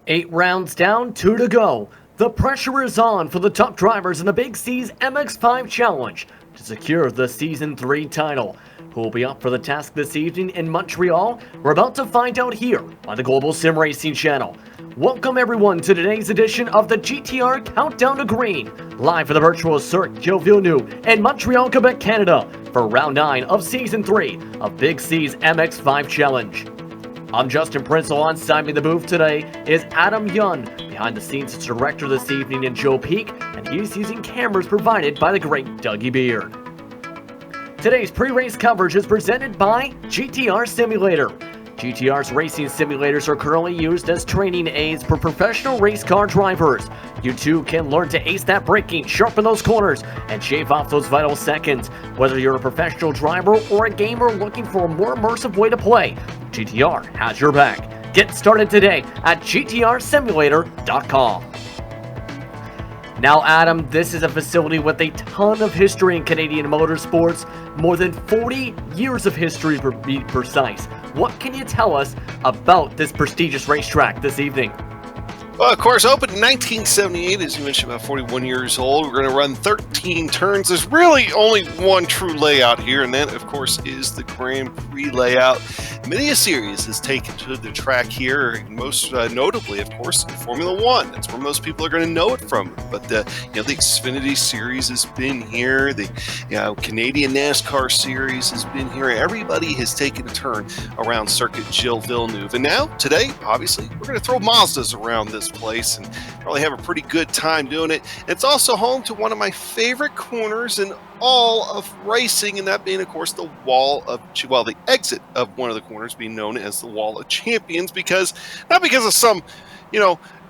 8 rounds down, 2 to go. The pressure is on for the top drivers in the Big C's MX-5 Challenge to secure the Season 3 title. Who will be up for the task this evening in Montreal? We're about to find out here on the Global SimRacing channel. Welcome everyone to today's edition of the GTR Countdown to Green, live for the virtual circuit Gilles Villeneuve in Montreal, Quebec, Canada, for Round 9 of Season 3 of Big C's MX-5 Challenge. I'm Justin Prince. Alongside me in the booth today is Adam Yun. Behind the scenes, it's director this evening in Joe Peak, and he's using cameras provided by the great Dougie Beard. Today's pre-race coverage is presented by GTR Simulator. GTR's racing simulators are currently used as training aids for professional race car drivers. You too can learn to ace that braking, sharpen those corners, and shave off those vital seconds. Whether you're a professional driver or a gamer looking for a more immersive way to play, GTR has your back. Get started today at GTRsimulator.com. Now, Adam, this is a facility with a ton of history in Canadian motorsports, more than 40 years of history to be precise. What can you tell us about this prestigious racetrack this evening? Well, of course, opened in 1978, as you mentioned, about 41 years old. We're going to run 13 turns. There's really only one true layout here, and that, of course, is the Grand Prix layout. Many a series has taken to the track here, most notably, of course, in Formula One. That's where most people are going to know it from. But the Xfinity Series has been here. The Canadian NASCAR Series has been here. Everybody has taken a turn around Circuit Gilles Villeneuve. And now, today, obviously, we're going to throw Mazdas around this place and probably have a pretty good time doing it. It's also home to one of my favorite corners in all of racing, and that being, of course, the the exit of one of the corners being known as the Wall of Champions, because not because of some,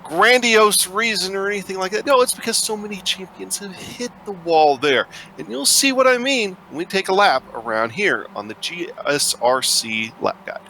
grandiose reason or anything like that. No, it's because so many champions have hit the wall there, and you'll see what I mean when we take a lap around here on the GSRC lap guide.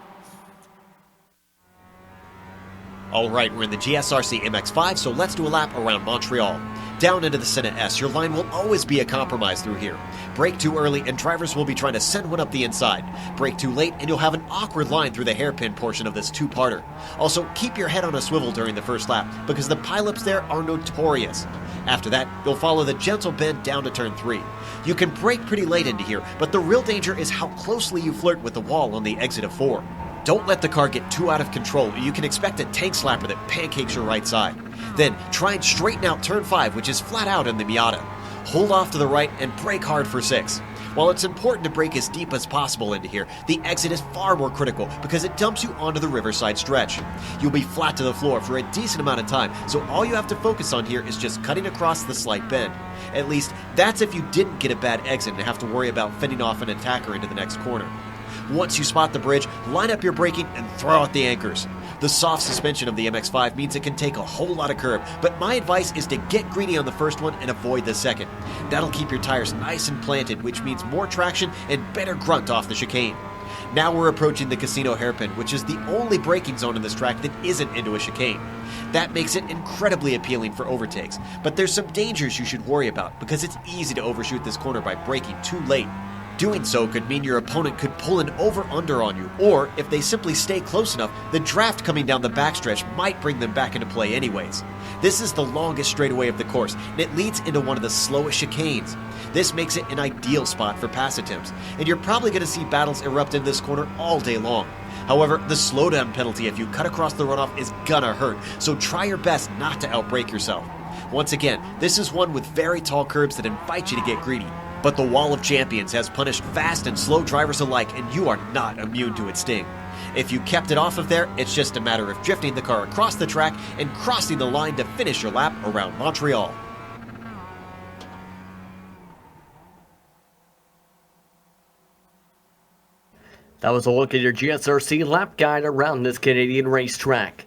Alright, we're in the GSRC MX-5, so let's do a lap around Montreal. Down into the Senna S, your line will always be a compromise through here. Brake too early and drivers will be trying to send one up the inside. Brake too late and you'll have an awkward line through the hairpin portion of this two-parter. Also, keep your head on a swivel during the first lap, because the pileups there are notorious. After that, you'll follow the gentle bend down to turn 3. You can brake pretty late into here, but the real danger is how closely you flirt with the wall on the exit of 4. Don't let the car get too out of control, or you can expect a tank slapper that pancakes your right side. Then, try and straighten out turn 5, which is flat out in the Miata. Hold off to the right and brake hard for 6. While it's important to brake as deep as possible into here, the exit is far more critical because it dumps you onto the riverside stretch. You'll be flat to the floor for a decent amount of time, so all you have to focus on here is just cutting across the slight bend. At least, that's if you didn't get a bad exit and have to worry about fending off an attacker into the next corner. Once you spot the bridge, line up your braking and throw out the anchors. The soft suspension of the MX-5 means it can take a whole lot of curb, but my advice is to get greedy on the first one and avoid the second. That'll keep your tires nice and planted, which means more traction and better grunt off the chicane. Now we're approaching the Casino hairpin, which is the only braking zone in this track that isn't into a chicane. That makes it incredibly appealing for overtakes, but there's some dangers you should worry about because it's easy to overshoot this corner by braking too late. Doing so could mean your opponent could pull an over-under on you, or if they simply stay close enough, the draft coming down the backstretch might bring them back into play anyways. This is the longest straightaway of the course, and it leads into one of the slowest chicanes. This makes it an ideal spot for pass attempts, and you're probably going to see battles erupt in this corner all day long. However, the slowdown penalty if you cut across the runoff is gonna hurt, so try your best not to outbrake yourself. Once again, this is one with very tall curbs that invite you to get greedy. But the Wall of Champions has punished fast and slow drivers alike, and you are not immune to its sting. If you kept it off of there, it's just a matter of drifting the car across the track and crossing the line to finish your lap around Montreal. That was a look at your GSRC lap guide around this Canadian racetrack.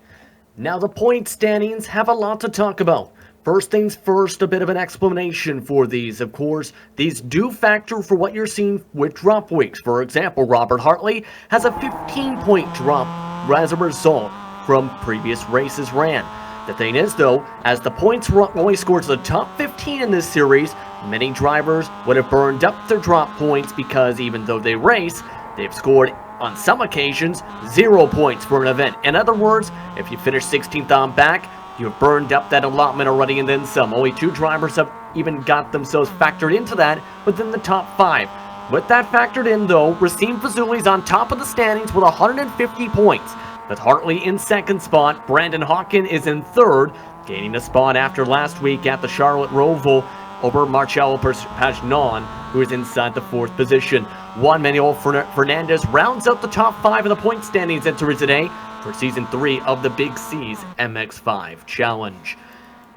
Now the point standings have a lot to talk about. First things first, a bit of an explanation for these. Of course, these do factor for what you're seeing with drop weeks. For example, Robert Hartley has a 15-point drop as a result from previous races ran. The thing is, though, as the points only scored to the top 15 in this series, many drivers would have burned up their drop points because even though they race, they've scored on some occasions, 0 points for an event. In other words, if you finish 16th on back, you've burned up that allotment already and then some. Only 2 drivers have even got themselves factored into that within the top 5. With that factored in, though, Racine Fazoli's on top of the standings with 150 points. With Hartley in 2nd spot, Brandon Hawken is in 3rd, gaining a spot after last week at the Charlotte Roval over Marcelo Pagnon, who is inside the 4th position. Juan Manuel Fernandez rounds out the top 5 of the point standings entry today for Season 3 of the Big C's MX-5 Challenge.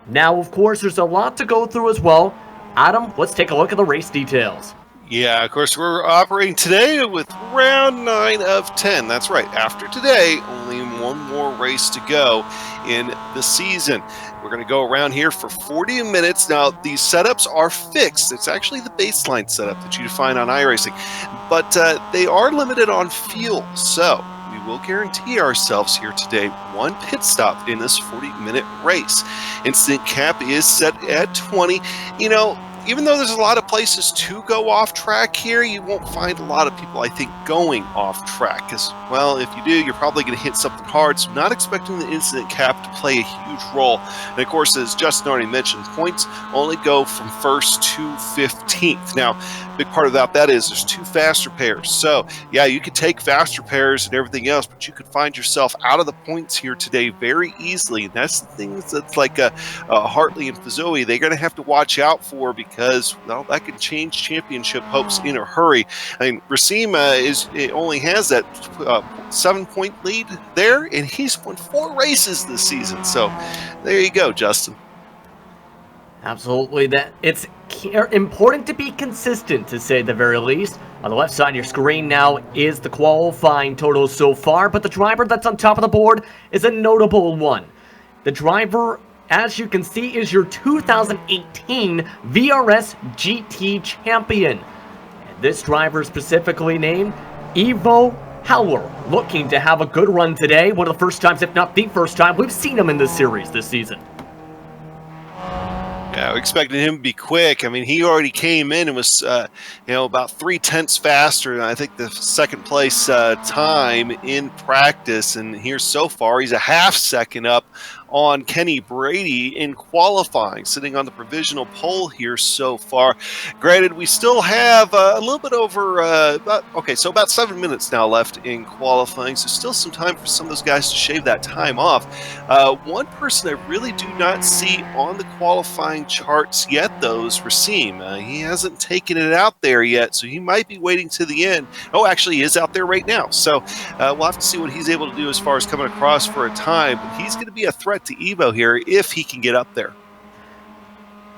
Now, of course, there's a lot to go through as well. Adam, let's take a look at the race details. Yeah, of course, we're operating today with round 9 of 10. That's right. After today, only one more race to go in the season. We're going to go around here for 40 minutes. Now, these setups are fixed. It's actually the baseline setup that you find on iRacing, but they are limited on fuel. So we will guarantee ourselves here today 1 pit stop in this 40-minute race. Instant cap is set at 20. You know, even though there's a lot of places to go off track here, you won't find a lot of people, I think, going off track. Because, well, if you do, you're probably going to hit something hard. So not expecting the incident cap to play a huge role. And, of course, as Justin already mentioned, points only go from 1st to 15th. Now, big part about that is there's 2 faster pairs. So, yeah, you could take faster pairs and everything else, but you could find yourself out of the points here today very easily. And that's the thing that's like Hartley and Fazoli, they're going to have to watch out for, because, well, that can change championship hopes in a hurry. I mean, Racine only has that 7-point lead there, and he's won 4 races this season. So there you go, Justin. Absolutely. That it's important to be consistent, to say the very least. On the left side of your screen now is the qualifying total so far, but the driver that's on top of the board is a notable one. The driver, as you can see, is your 2018 VRS GT champion. And this driver is specifically named Ivo Howler, looking to have a good run today. One of the first times, if not the first time, we've seen him in this series this season. Yeah, we expected him to be quick. I mean, he already came in and was, about 3/10 faster than I think the 2nd place time in practice. And here so far, he's a ½ second up on Kenny Brady in qualifying, sitting on the provisional pole here so far. Granted, we still have a little bit over, about 7 minutes now left in qualifying, so still some time for some of those guys to shave that time off. One person I really do not see on the qualifying charts yet, though, is Racine. He hasn't taken it out there yet, so he might be waiting to the end. Oh, actually, he is out there right now, so we'll have to see what he's able to do as far as coming across for a time, but he's going to be a threat to Evo here if he can get up there.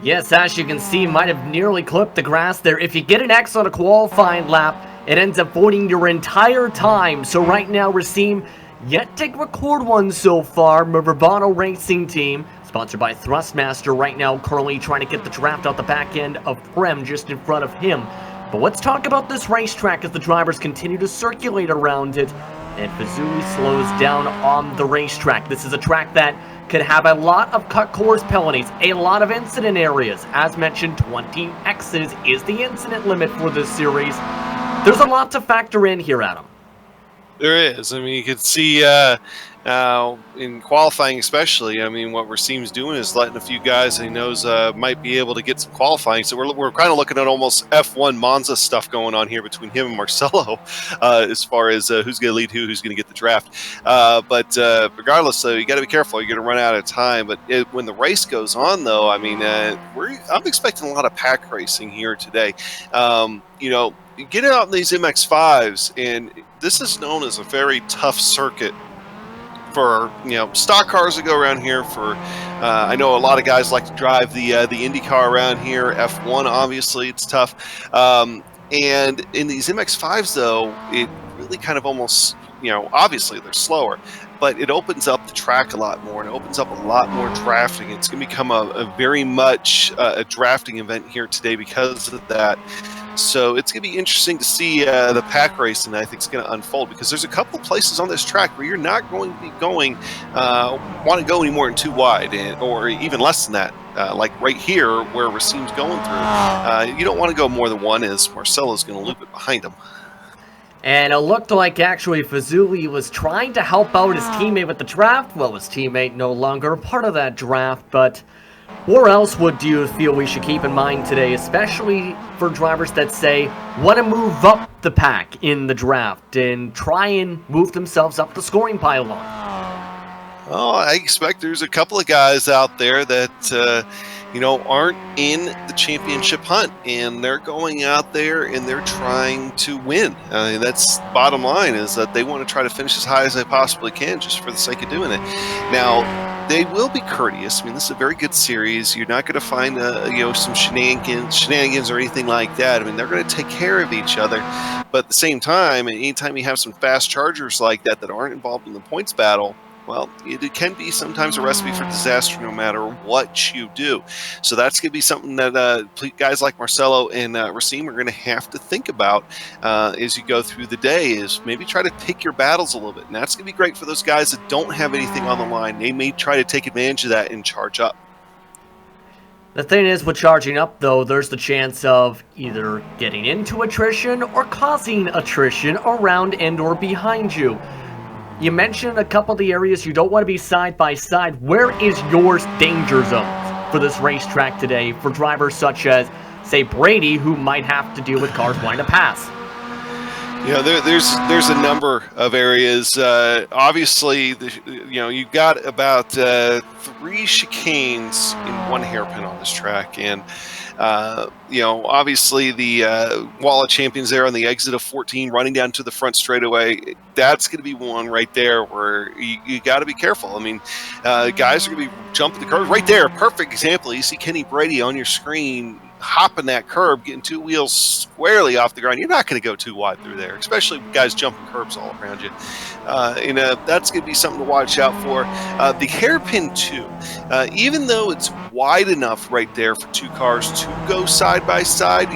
Yes, as you can see, might have nearly clipped the grass there. If you get an X on a qualifying lap, it ends up voiding your entire time. So right now, Racine yet to record one so far. Bravado Racing Team, sponsored by Thrustmaster, right now currently trying to get the draft out the back end of Prem just in front of him. But let's talk about this racetrack as the drivers continue to circulate around it. And Fazoli slows down on the racetrack. This is a track that could have a lot of cut course penalties, a lot of incident areas. As mentioned, 20 X's is the incident limit for this series. There's a lot to factor in here, Adam. There is. I mean, you could see in qualifying especially, I mean, what Racine's doing is letting a few guys he knows might be able to get some qualifying. So we're kind of looking at almost F1 Monza stuff going on here between him and Marcelo as far as who's going to lead who's going to get the draft. But regardless, you got to be careful. You're going to run out of time. But when the race goes on, though, I mean, I'm expecting a lot of pack racing here today. You get out in these MX-5s, and this is known as a very tough circuit for stock cars that go around here. For I know a lot of guys like to drive the Indy car around here. F1, obviously, it's tough. And in these MX-5s, though, it really kind of almost obviously they're slower, but it opens up the track a lot more, and it opens up a lot more drafting. It's going to become a very much a drafting event here today because of that. So it's going to be interesting to see the pack race, and I think it's going to unfold because there's a couple of places on this track where you're not going to be want to go any more than 2 wide, or even less than that. Like right here where Racine's going through. You don't want to go more than 1, as Marcelo's going to loop it behind him. And it looked like actually Fazuli was trying to help out his teammate with the draft. Well, his teammate no longer part of that draft, but where else would you feel we should keep in mind today, especially for drivers that say want to move up the pack in the draft and try and move themselves up the scoring pylon? Oh, I expect there's a couple of guys out there that aren't in the championship hunt, and they're going out there and they're trying to win. That's bottom line, is that they want to try to finish as high as they possibly can just for the sake of doing it. Now, they will be courteous. I mean, this is a very good series. You're not going to find some shenanigans or anything like that. I mean, they're going to take care of each other. But at the same time, anytime you have some fast chargers like that aren't involved in the points battle, well, it can be sometimes a recipe for disaster no matter what you do. So that's going to be something that guys like Marcelo and Racine are going to have to think about as you go through the day, is maybe try to pick your battles a little bit. And that's going to be great for those guys that don't have anything on the line. They may try to take advantage of that and charge up. The thing is, with charging up, though, there's the chance of either getting into attrition or causing attrition around and or behind you. You mentioned a couple of the areas you don't want to be side by side. Where is your danger zones for this racetrack today for drivers such as, say, Brady, who might have to deal with cars wanting to pass? There's a number of areas. Obviously, you've got about 3 chicanes in one hairpin on this track, and obviously the wall of champions there on the exit of 14 running down to the front straightaway. That's going to be one right there where you got to be careful. I mean, guys are going to be jumping the curve right there. Perfect example. You see Kenny Brady on your screen hopping that curb, getting 2 wheels squarely off the ground. You're not going to go too wide through there, especially with guys jumping curbs all around you. That's going to be something to watch out for. The hairpin too, even though it's wide enough right there for 2 cars to go side by side,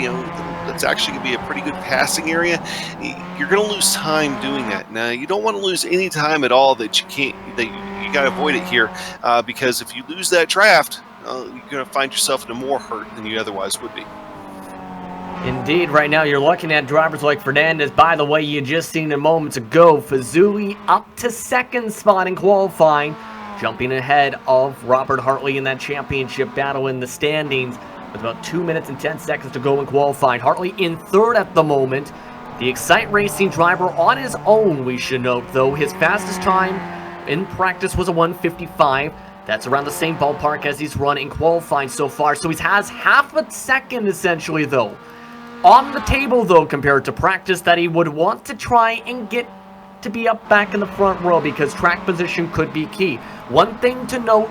that's actually going to be a pretty good passing area. You're going to lose time doing that. Now, you don't want to lose any time at all that you can't. You got to avoid it here, because if you lose that draft, you're going to find yourself in a more hurt than you otherwise would be. Indeed, right now you're looking at drivers like Fernandez. By the way, you just seen a moment ago, Fazuli up to 2nd spot in qualifying, jumping ahead of Robert Hartley in that championship battle in the standings with about 2 minutes and 10 seconds to go in qualifying. Hartley in 3rd at the moment. The iRacing driver on his own, we should note, though. His fastest time in practice was a 1:55. That's around the same ballpark as he's run in qualifying so far. So he has half a second, essentially, though, on the table, though, compared to practice, that he would want to try and get to be up back in the front row, because track position could be key. One thing to note,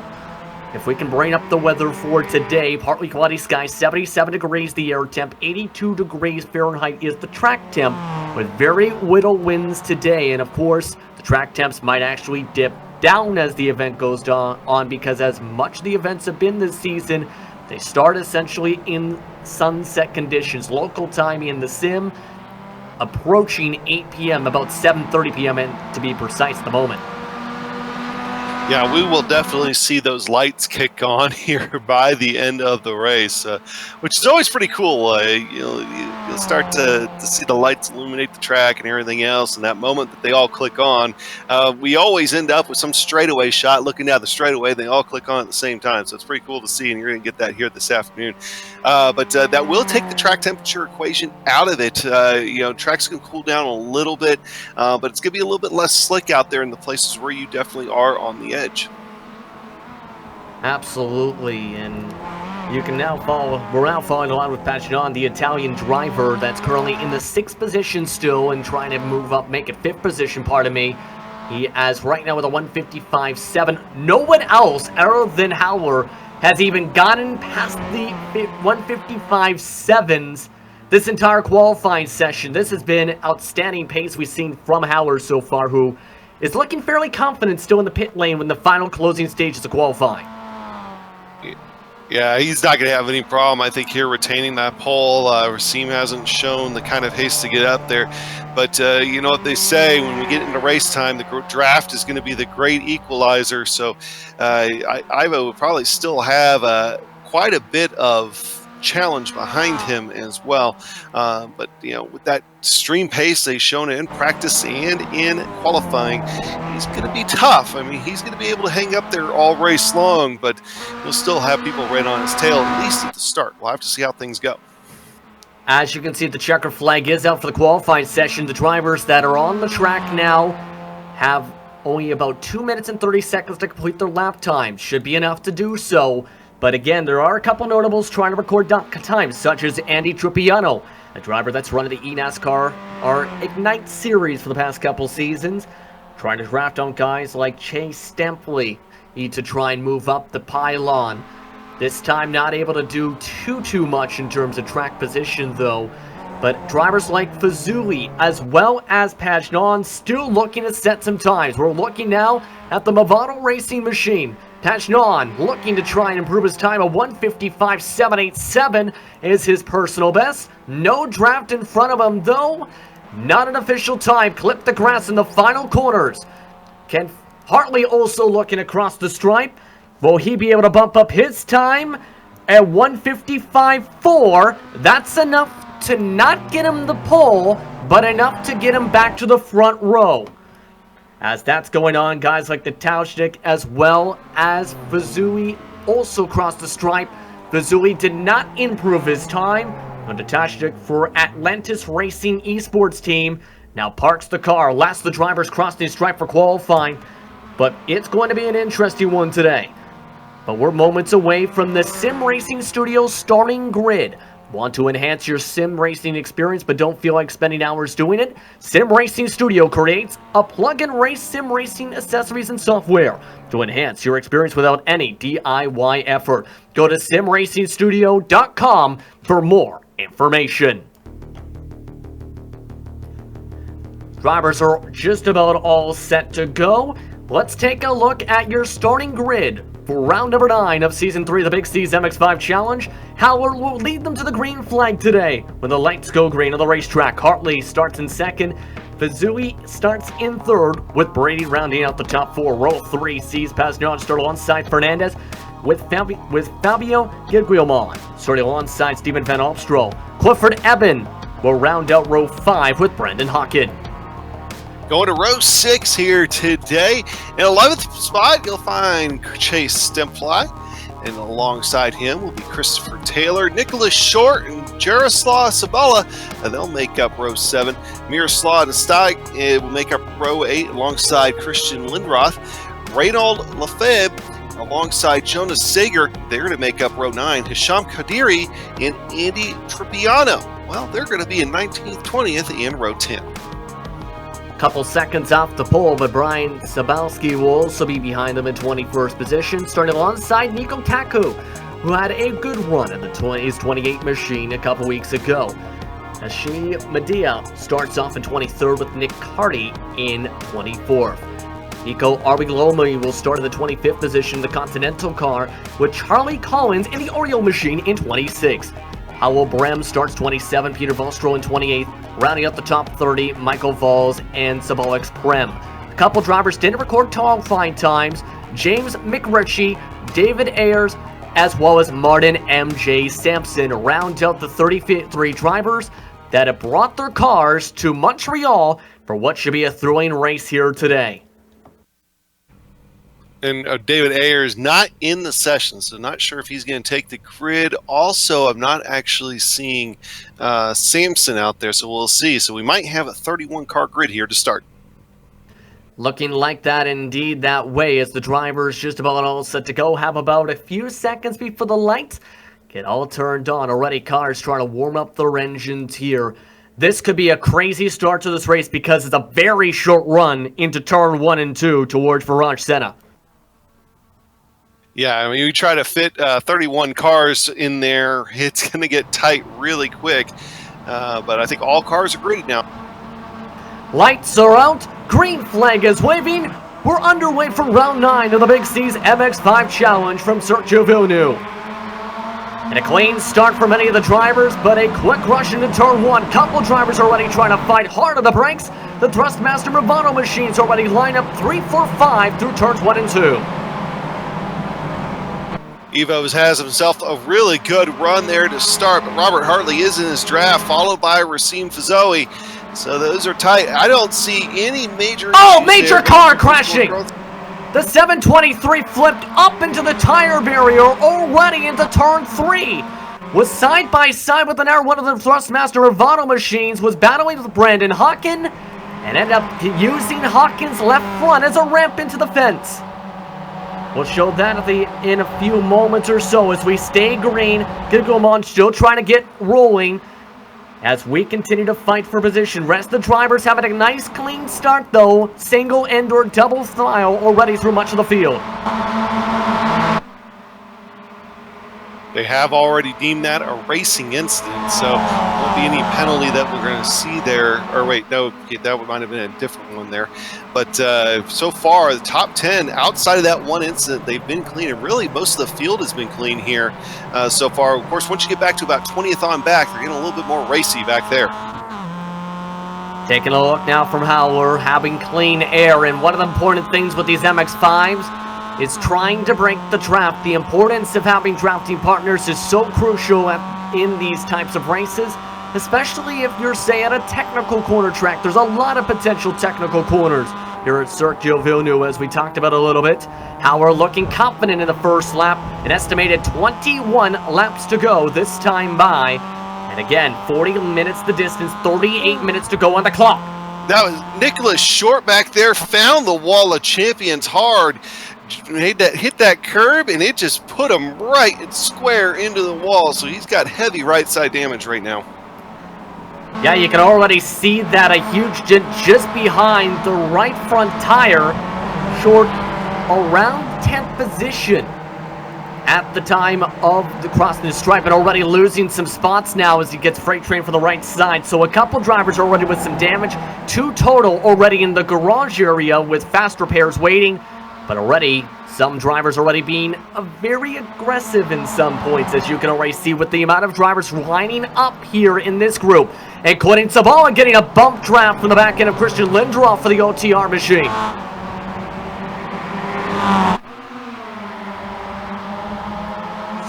if we can bring up the weather for today, partly cloudy skies, 77 degrees the air temp, 82 degrees Fahrenheit is the track temp, with very little winds today. And of course, the track temps might actually dip down as the event goes on, because as much the events have been this season, they start essentially in sunset conditions. Local time in the sim approaching 8 p.m., about 7:30 p.m. and to be precise at the moment. Yeah, we will definitely see those lights kick on here by the end of the race, which is always pretty cool. You'll start to see the lights illuminate the track and everything else, and that moment that they all click on, we always end up with some straightaway shot looking down the straightaway. They all click on at the same time, so it's pretty cool to see, and you're going to get that here this afternoon. But that will take the track temperature equation out of it. Track's going to cool down a little bit, but it's going to be a little bit less slick out there in the places where you definitely are on the edge. Absolutely, and you can now follow. We're now following along with Paginon, the Italian driver that's currently in the 6th position still and trying to move up, make it 5th position. Pardon me. He has right now with a 155.7. No one else other than Howler has even gotten past the 155.7s this entire qualifying session. This has been outstanding pace we've seen from Howler so far, who is looking fairly confident still in the pit lane when the final closing stages of qualifying. Yeah, he's not going to have any problem, I think, here retaining that pole. Racine hasn't shown the kind of haste to get up there. But you know what they say, when we get into race time, the draft is going to be the great equalizer. So Ivo will probably still have quite a bit of challenge behind him as well. But with that extreme pace they've shown in practice and in qualifying, he's going to be tough. I mean, he's going to be able to hang up there all race long, but he'll still have people right on his tail, at least at the start. We'll have to see how things go. As you can see, the checker flag is out for the qualifying session. The drivers that are on the track now have only about 2 minutes and 30 seconds to complete their lap time. Should be enough to do so. But again, there are a couple notables trying to record times, such as Andy Tripiano, a driver that's running the eNASCAR or Ignite series for the past couple seasons, trying to draft on guys like Chase Stempley to try and move up the pylon. This time not able to do too much in terms of track position though. But drivers like Fazuli as well as Pagnon still looking to set some times. We're looking now at the Movado Racing machine. Pagnon looking to try and improve his time. A 1:55.787 is his personal best. No draft in front of him though. Not an official time. Clip the grass in the final corners. Ken Hartley also looking across the stripe. Will he be able to bump up his time at 1:55.4? That's enough to not get him the pole, but enough to get him back to the front row. As that's going on, guys like the Tauschnik as well as Fazuli also crossed the stripe. Fazuli did not improve his time, but the Tauschnik for Atlantis Racing Esports team now parks the car, lets the drivers cross the stripe for qualifying. But it's going to be an interesting one today. But we're moments away from the SimRacing Studio starting grid. Want to enhance your sim racing experience but don't feel like spending hours doing it? SimRacing Studio creates a plug-and-race sim racing accessories and software to enhance your experience without any DIY effort. Go to simracingstudio.com for more information. Drivers are just about all set to go. Let's take a look at your starting grid for round number 9 of Season 3 of the Big C's MX-5 Challenge. Howard will lead them to the green flag today when the lights go green on the racetrack. Hartley starts in second. Fazuli starts in third, with Brady rounding out the top 4. Row 3 sees Pagnon start alongside Fernandez, with Fabio Guilguilmon starting alongside Stephen Van Alpstroh. Clifford Eben will round out row 5 with Brendan Hawkin. Going to row 6 here today. In 11th spot, you'll find Chase Stempley. And alongside him will be Christopher Taylor, Nicholas Short, and Jaroslav Sabala. And they'll make up row 7. Miroslav Stag will make up row 8 alongside Christian Lindroth. Reynold Lefebvre alongside Jonas Sager. They're going to make up row 9. Hisham Kadiri and Andy Tripiano. Well, they're going to be in 19th, 20th, and row 10. Couple seconds off the pole, but Brian Sabalski will also be behind them in 21st position, starting alongside Nico Taku, who had a good run in his 28 machine a couple weeks ago. Ashi Medea starts off in 23rd with Nick Hardy in 24th. Nico Arbilomi will start in the 25th position in the Continental car, with Charlie Collins in the Oreo machine in 26th. Howell Brem starts 27, Peter Vostro in 28th, rounding up the top 30, Michael Valls and Sabalix Prem. A couple drivers didn't record qualifying times, James McRitchie, David Ayers, as well as Martin M.J. Sampson round out the 33 drivers that have brought their cars to Montreal for what should be a thrilling race here today. And David Ayers not in the session, so not sure if he's going to take the grid. Also, I'm not actually seeing Sampson out there, so we'll see. So we might have a 31-car grid here to start. Looking like that indeed that way, as the drivers just about all set to go. Have about a few seconds before the lights get all turned on. Already cars trying to warm up their engines here. This could be a crazy start to this race because it's a very short run into turn 1 and 2 towards Virage Senna. Yeah, I mean, you try to fit 31 cars in there, it's going to get tight really quick. But I think all cars are gridded now. Lights are out. Green flag is waving. We're underway for round 9 of the Big C's MX-5 Challenge from Sergio Villeneuve. And a clean start for many of the drivers, but a quick rush into turn 1. Couple drivers already trying to fight hard on the brakes. The Thrustmaster Movado machines already line up 3, 4, 5 through turns 1 and 2. Evo has himself a really good run there to start, but Robert Hartley is in his draft, followed by Racine Fazoli. So those are tight. I don't see any major major car crashing! The 723 flipped up into the tire barrier already into turn 3. Was side by side with one of the Thrustmaster Ravato machines, was battling with Brandon Hawkin, and ended up using Hawkins' left front as a ramp into the fence. We'll show that in a few moments or so as we stay green. Gilles still trying to get rolling as we continue to fight for position. Rest of the drivers having a nice clean start though. Single and or double file already through much of the field. They have already deemed that a racing incident, so there won't be any penalty that we're going to see there. Or wait, no, that might have been a different one there. But so far, the top 10, outside of that one incident, they've been clean. And really, most of the field has been clean here so far. Of course, once you get back to about 20th on back, they're getting a little bit more racy back there. Taking a look now from Howler, having clean air. And one of the important things with these MX-5s is trying to break the draft. The importance of having drafting partners is so crucial in these types of races, especially if you're, say, at a technical corner track. There's a lot of potential technical corners here at Circuit Villeneuve, as we talked about a little bit. How we're looking confident in the first lap. An estimated 21 laps to go this time by. And again, 40 minutes the distance, 38 minutes to go on the clock. That was Nicholas Short back there, found the wall of champions hard. Hit that curb, and it just put him right and square into the wall. So he's got heavy right side damage right now. Yeah, you can already see that a huge dent just behind the right front tire. Short around 10th position at the time of the crossing the stripe, and already losing some spots now as he gets freight train for the right side. So a couple drivers already with some damage. 2 total already in the garage area with fast repairs waiting. But already, some drivers already being very aggressive in some points, as you can already see with the amount of drivers lining up here in this group. Including Sabala getting a bump draft from the back end of Christian Lindroff for the OTR machine.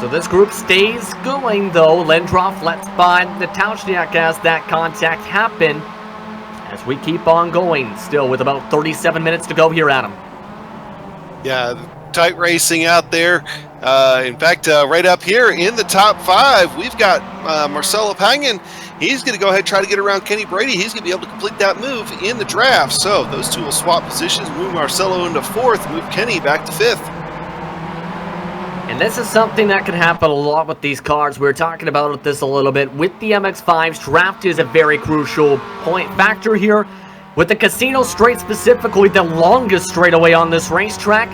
So this group stays going though. Lindroff lets by the Tauchniak as that contact happen. As we keep on going, still with about 37 minutes to go here, Adam. Yeah, tight racing out there. In fact, right up here in the top 5, we've got Marcelo Pangan. He's going to go ahead and try to get around Kenny Brady. He's going to be able to complete that move in the draft. So those two will swap positions, move Marcelo into 4th, move Kenny back to 5th. And this is something that can happen a lot with these cars. We were talking about this a little bit. With the MX-5s, draft is a very crucial point factor here. With the Casino Straight specifically, the longest straightaway on this racetrack,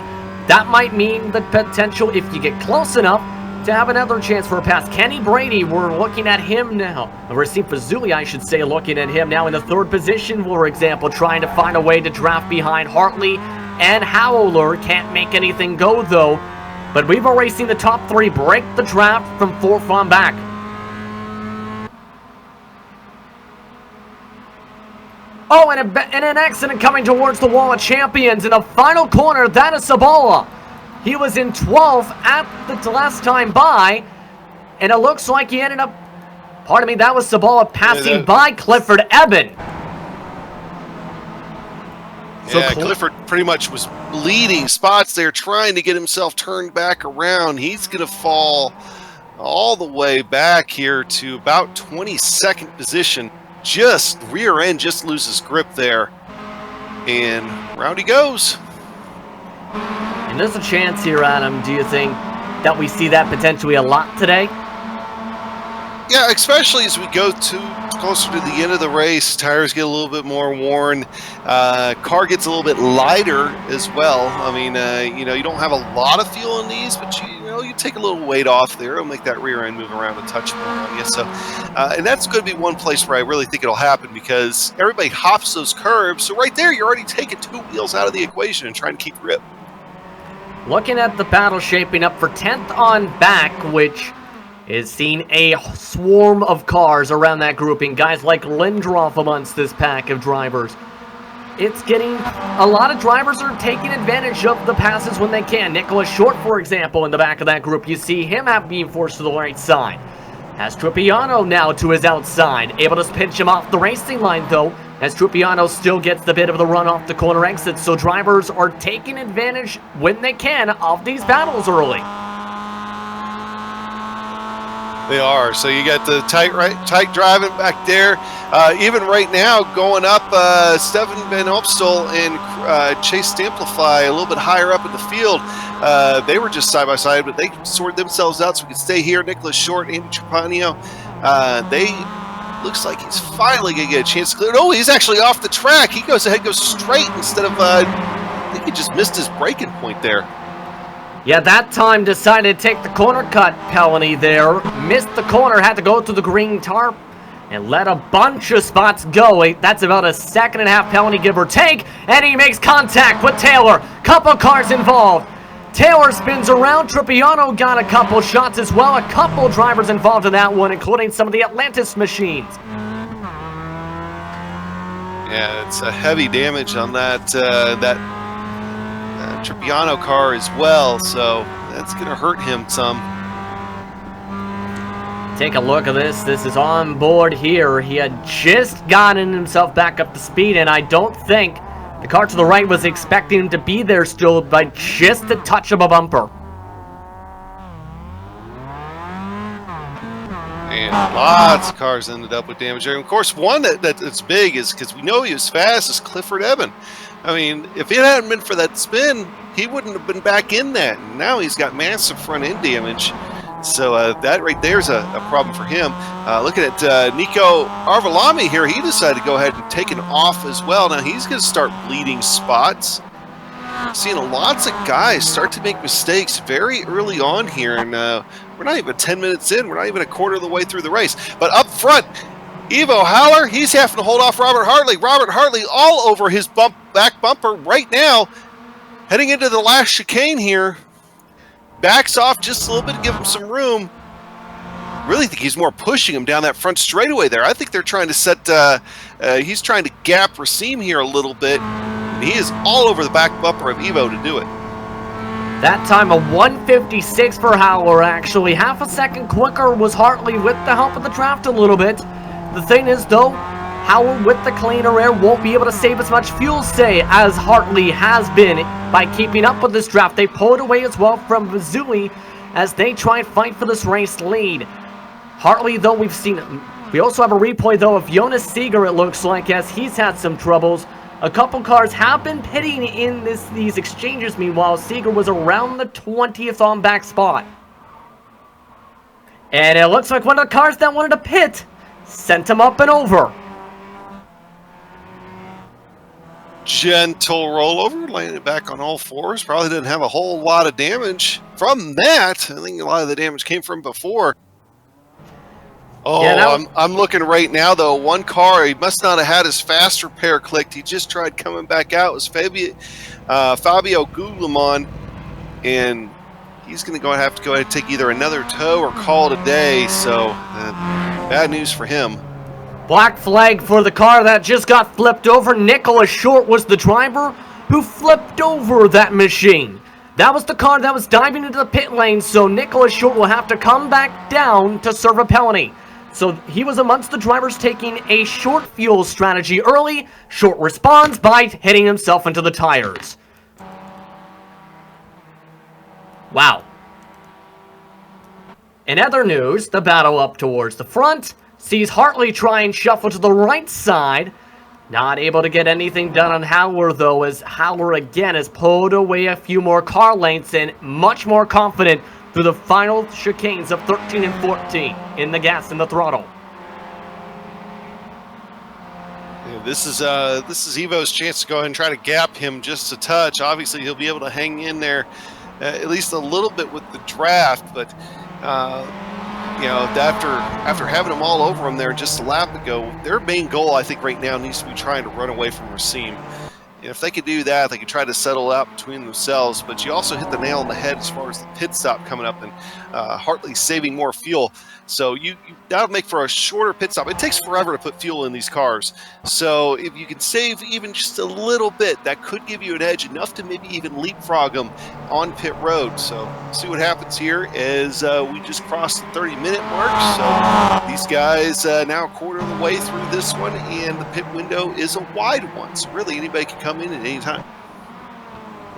that might mean the potential, if you get close enough, to have another chance for a pass. Kenny Brady, we're looking at him now. Racine Fazuli, I should say, looking at him now in the 3rd position, for example, trying to find a way to draft behind Hartley and Howler. Can't make anything go, though. But we've already seen the top 3 break the draft from 4th on back. Oh, and an accident coming towards the wall of champions in the final corner. That is Sabala. He was in 12th at the last time by, and it looks like he ended up, pardon me, that was Sabala passing by Clifford Eben. Yeah, so Clifford pretty much was bleeding spots there, trying to get himself turned back around. He's going to fall all the way back here to about 22nd position. Just rear end, just loses grip there. And round he goes. And there's a chance here, Adam, do you think, that we see that potentially a lot today? Yeah, especially as we go closer to the end of the race, tires get a little bit more worn, car gets a little bit lighter as well. I mean, you know, you don't have a lot of fuel in these, but you take a little weight off there. It'll make that rear end move around a touch more on you. So, and that's going to be one place where I really think it'll happen, because everybody hops those curves. So right there, you're already taking 2 wheels out of the equation and trying to keep grip. Looking at the battle shaping up for 10th on back, which is seeing a swarm of cars around that grouping. Guys like Lindroff amongst this pack of drivers. it's getting, a lot of drivers are taking advantage of the passes when they can. Nicholas Short, for example, in the back of that group, you see him being forced to the right side. Has Trippiano now to his outside, able to pinch him off the racing line though, as Trippiano still gets the bit of the run off the corner exit, so drivers are taking advantage when they can of these battles early. They are. So you got the tight driving back there. Even right now, going up, Stefan Van Opstal and Chase Stamplify a little bit higher up in the field. They were just side by side, but they sorted themselves out so we can stay here. Nicholas Short, Andy Trapano. Looks like he's finally going to get a chance to clear. Oh, he's actually off the track. He goes ahead, goes straight instead of, I think he just missed his braking point there. Yeah, that time decided to take the corner cut penalty there. Missed the corner, had to go through the green tarp and let a bunch of spots go. That's about a 1.5 second penalty, give or take. And he makes contact with Taylor. Couple cars involved. Taylor spins around. Trippiano got a couple shots as well. A couple drivers involved in that one, including some of the Atlantis machines. Yeah, it's a heavy damage on that Trippiano car as well, so that's going to hurt him some. Take a look at this. This is on board here. He had just gotten himself back up to speed, and I don't think the car to the right was expecting him to be there still by just a touch of a bumper. And lots of cars ended up with damage there. And of course, one that's big is because we know he was fast is Clifford Eben. I mean, if it hadn't been for that spin, he wouldn't have been back in that. And now he's got massive front end damage. So that right there is a problem for him. Looking at Nico Arvalami here, he decided to go ahead and take it off as well. Now he's going to start bleeding spots. Seeing lots of guys start to make mistakes very early on here. And we're not even 10 minutes in. We're not even a quarter of the way through the race. But up front, Ivo Haller, he's having to hold off Robert Hartley. Robert Hartley all over his back bumper right now. Heading into the last chicane here. Backs off just a little bit to give him some room. Really think he's more pushing him down that front straightaway there. I think they're trying to set, he's trying to gap Racine here a little bit. And he is all over the back bumper of Ivo to do it. That time a 156 for Howler, actually. Half a second quicker was Hartley with the help of the draft a little bit. The thing is, though, Howler with the cleaner air won't be able to save as much fuel, say, as Hartley has been by keeping up with this draft. They pulled away as well from Vizuli as they try and fight for this race lead. Hartley, though, we also have a replay, though, of Jonas Seeger, it looks like, as he's had some troubles. A couple cars have been pitting in these exchanges. Meanwhile, Seeger was around the 20th on back spot. And it looks like one of the cars that wanted to pit sent him up and over. Gentle rollover, laying it back on all fours. Probably didn't have a whole lot of damage from that. I think a lot of the damage came from before. Oh, yeah, I'm looking right now, though. One car, he must not have had his fast repair clicked. He just tried coming back out. It was Fabio Guglielmin, and he's going to have to go ahead and take either another tow or call it a day. So, bad news for him. Black flag for the car that just got flipped over. Nicholas Short was the driver who flipped over that machine. That was the car that was diving into the pit lane, so Nicholas Short will have to come back down to serve a penalty. So he was amongst the drivers taking a short fuel strategy early. Short responds by hitting himself into the tires. Wow. In other news, the battle up towards the front sees Hartley try and shuffle to the right side. Not able to get anything done on Howler, though, as Howler again has pulled away a few more car lengths and much more confident through the final chicanes of 13 and 14 in the gas and the throttle. Yeah, this is Evo's chance to go ahead and try to gap him just a touch. Obviously, he'll be able to hang in there at least a little bit with the draft, but you know, after having them all over him there just a lap ago, their main goal, I think, right now needs to be trying to run away from Racine. if they could do that, they could try to settle out between themselves. But you also hit the nail on the head as far as the pit stop coming up and Hartley saving more fuel. So that'll make for a shorter pit stop. It takes forever to put fuel in these cars. So if you can save even just a little bit, that could give you an edge, enough to maybe even leapfrog them on pit road. So see what happens here as we just crossed the 30-minute mark. So these guys now a quarter of the way through this one, and the pit window is a wide one. So really anybody can come in at any time.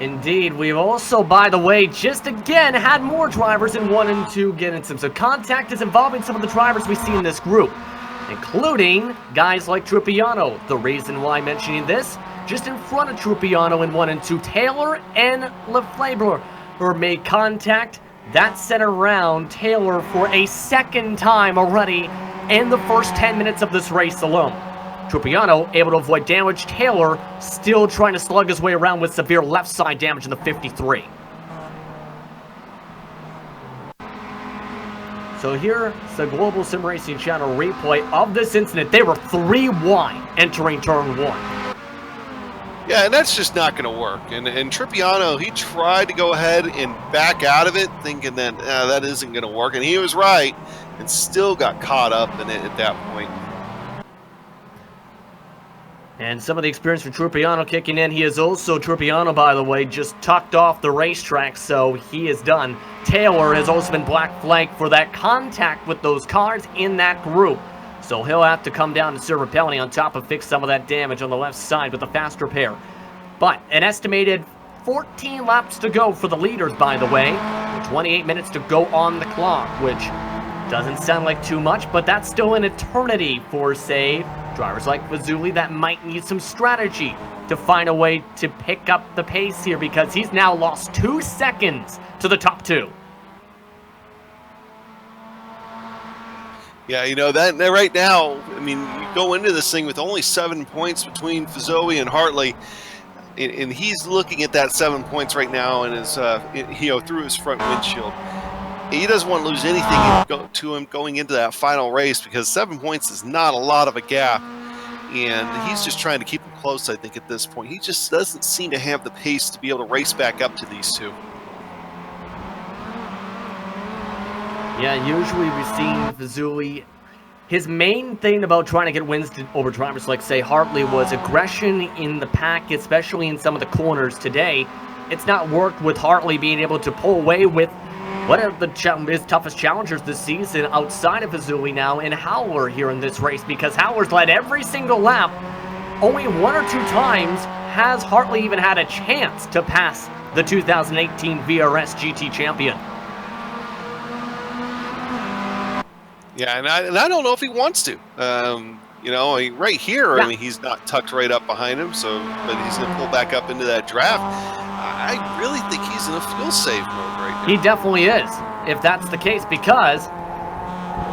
Indeed, we've also, by the way, just again had more drivers in 1 and 2 get into some contact is involving some of the drivers we see in this group, including guys like Trupiano. The reason why I'm mentioning this, just in front of Trupiano in 1 and 2, Taylor and Lefebvre made contact. That sent around Taylor for a second time already in the first 10 minutes of this race alone. Trupiano able to avoid damage. Taylor still trying to slug his way around with severe left side damage in the 53. So here's the Global SimRacing channel replay of this incident. They were 3 wide entering turn 1. Yeah, and that's just not going to work. And Trupiano, he tried to go ahead and back out of it, thinking that that isn't going to work. And he was right, and still got caught up in it at that point. And some of the experience for Trupiano kicking in. He is also, Trupiano, by the way, just tucked off the racetrack, so he is done. Taylor has also been black flagged for that contact with those cars in that group. So he'll have to come down and serve a penalty on top of fix some of that damage on the left side with a faster pair. But an estimated 14 laps to go for the leaders, by the way. 28 minutes to go on the clock, which doesn't sound like too much, but that's still an eternity for, say, drivers like Fazuli that might need some strategy to find a way to pick up the pace here, because he's now lost 2 seconds to the top 2. Yeah, you know, that right now, I mean, you go into this thing with only 7 points between Fazoli and Hartley, and he's looking at that 7 points right now and is, through his front windshield. He doesn't want to lose anything to him going into that final race, because 7 points is not a lot of a gap, and he's just trying to keep him close, I think, at this point. He just doesn't seem to have the pace to be able to race back up to these two. Yeah, usually we've seen Fazuli, his main thing about trying to get wins over drivers like, say, Hartley was aggression in the pack, especially in some of the corners. Today, it's not worked with Hartley being able to pull away with one of his toughest challengers this season outside of Fazuli now, in Howler here in this race, because Howler's led every single lap. Only 1 or 2 times has Hartley even had a chance to pass the 2018 VRS GT champion. Yeah, and I don't know if he wants to. Right here, yeah. I mean, he's not tucked right up behind him, but he's going to pull back up into that draft. I really think he's in a fuel save mode right now. He definitely is, if that's the case, because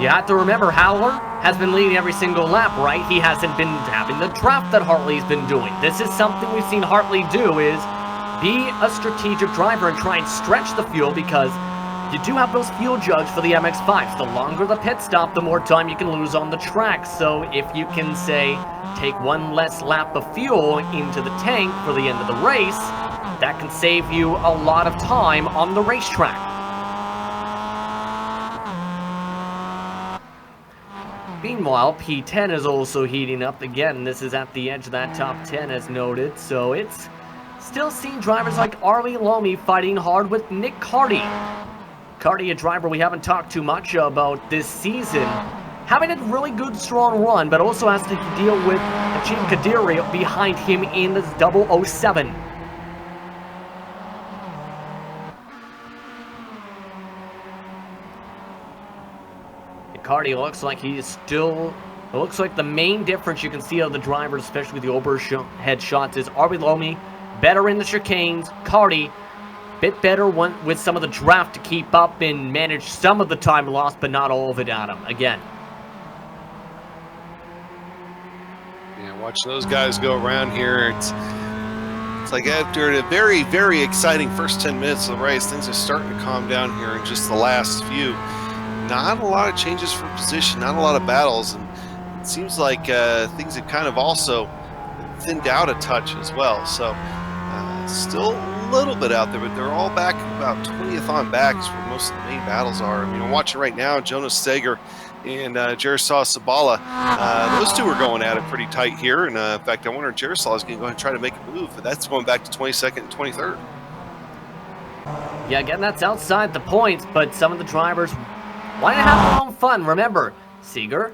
you have to remember Howler has been leading every single lap, right? He hasn't been having the draft that Hartley's been doing. This is something we've seen Hartley do, is be a strategic driver and try and stretch the fuel, because you do have those fuel jugs for the MX-5s. The longer the pit stop, the more time you can lose on the track. So if you can, say, take 1 less lap of fuel into the tank for the end of the race, that can save you a lot of time on the racetrack. Meanwhile, P10 is also heating up again. This is at the edge of that top 10 as noted. So it's still seeing drivers like Arlie Lomi fighting hard with Nick Carty. Carty, a driver we haven't talked too much about this season, having a really good, strong run, but also has to deal with Jim Kadiri behind him in the 007. Carty looks like he is still... It looks like the main difference you can see of the drivers, especially with the overhead shots, is Arlie Lomi better in the chicanes. Carty bit better with some of the draft to keep up and manage some of the time lost, but not all of it, Adam. Again. Yeah, watch those guys go around here. It's like after a very, very exciting first 10 minutes of the race, things are starting to calm down here in just the last few. Not a lot of changes for position, not a lot of battles, and it seems like things have kind of also thinned out a touch as well. So still a little bit out there, but they're all back about 20th on back is where most of the main battles are. I mean, I'm watching right now, Jonas Steger and Jaroslav Sabala. Those two are going at it pretty tight here. And in fact, I wonder if Jaroslav is going to go ahead and try to make a move, but that's going back to 22nd and 23rd. Yeah, again, that's outside the points, but some of the drivers want to have their own fun. Remember, Seeger,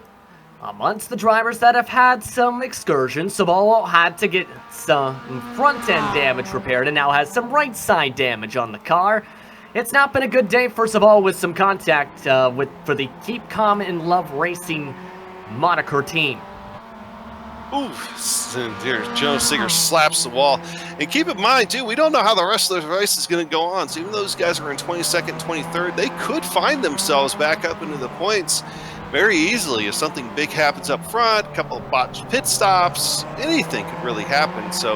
amongst the drivers that have had some excursions, Sabala had to get some front-end damage repaired and now has some right-side damage on the car. It's not been a good day for Sabala with some contact for the Keep Calm and Love Racing moniker team. Ooh, dear, Jonas Seeger slaps the wall. And keep in mind, too, we don't know how the rest of the race is going to go on. So even though those guys are in 22nd and 23rd, they could find themselves back up into the points very easily if something big happens up front, a couple of botched pit stops, anything could really happen. So,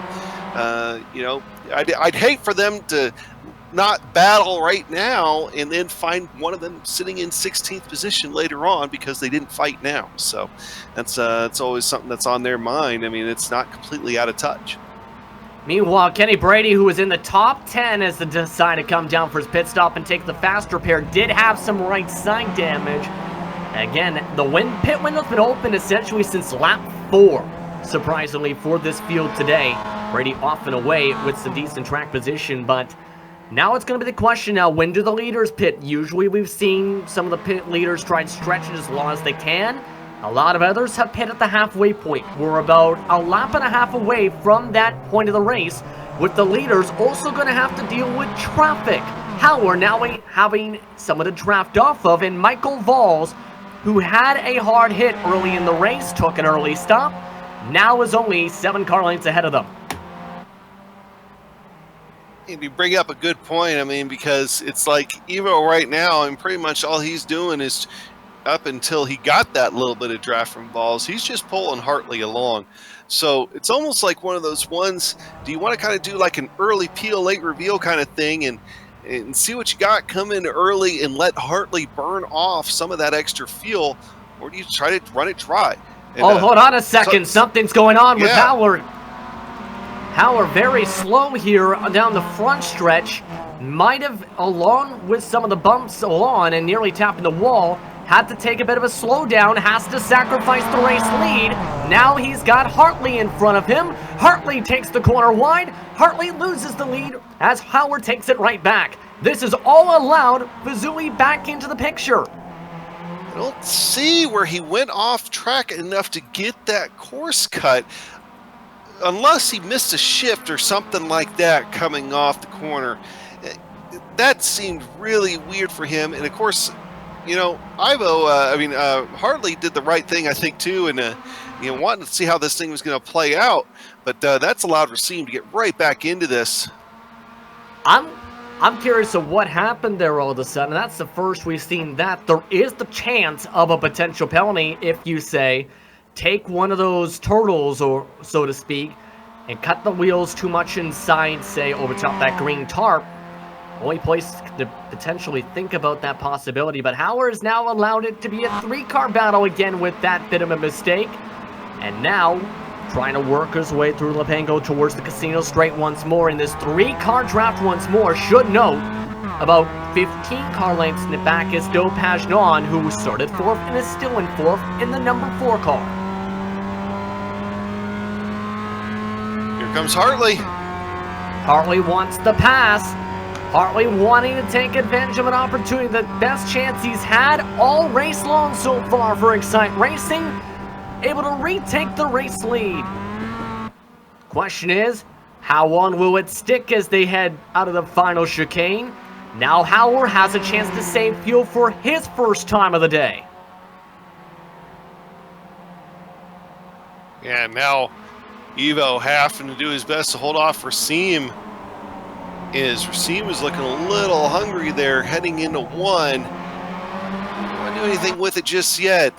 you know, I'd hate for them to not battle right now and then find one of them sitting in 16th position later on because they didn't fight now. So that's it's always something that's on their mind. I mean, it's not completely out of touch. Meanwhile, Kenny Brady, who was in the top 10 as they decided to come down for his pit stop and take the fast repair, did have some right side damage. Again, the pit window's been open essentially since lap 4, surprisingly, for this field today. Brady off and away with some decent track position, but now it's going to be the question now, when do the leaders pit? Usually we've seen some of the pit leaders try and stretch it as long as they can. A lot of others have pit at the halfway point. We're about a lap and a half away from that point of the race, with the leaders also going to have to deal with traffic. How we're now having someone to draft off of, and Michael Valls, who had a hard hit early in the race, took an early stop, now is only 7 car lengths ahead of them. And you bring up a good point, I mean, because it's like Evo right now, and pretty much all he's doing is, up until he got that little bit of draft from Valls, he's just pulling Hartley along. So it's almost like one of those ones, do you want to kind of do like an early peel, late reveal kind of thing and see what you got, come in early and let Hartley burn off some of that extra fuel, or do you try to run it dry? And, hold on a second. Something's going on with yeah. Howard. Howard very slow here down the front stretch. Might have, along with some of the bumps along and nearly tapping the wall, had to take a bit of a slowdown, has to sacrifice the race lead. Now he's got Hartley in front of him. Hartley takes the corner wide. Hartley loses the lead as Howard takes it right back. This is all allowed Fazui back into the picture. I don't see where he went off track enough to get that course cut, unless he missed a shift or something like that coming off the corner. That seemed really weird for him. And of course, you know, Hartley did the right thing, I think, too, and you know, wanting to see how this thing was going to play out. But that's allowed Racine to get right back into this. I'm curious of what happened there all of a sudden. That's the first we've seen that. There is the chance of a potential penalty if you say, take one of those turtles, or so to speak, and cut the wheels too much inside, say, over top that green tarp. Only place to potentially think about that possibility, but Howard has now allowed it to be a 3-car battle again with that bit of a mistake. And now, trying to work his way through Lepango towards the casino straight once more in this 3-car draft once more. Should note, about 15 car lengths back is Do Pagnon, who started 4th and is still in 4th in the number 4 car. Here comes Hartley. Hartley wants the pass. Hartley wanting to take advantage of an opportunity, the best chance he's had all race long so far for Excite Racing, able to retake the race lead. Question is, how long will it stick as they head out of the final chicane? Now Howard has a chance to save fuel for his first time of the day. Yeah, now Evo having to do his best to hold off Racine. Racine was looking a little hungry there heading into 1. Don't do anything with it just yet.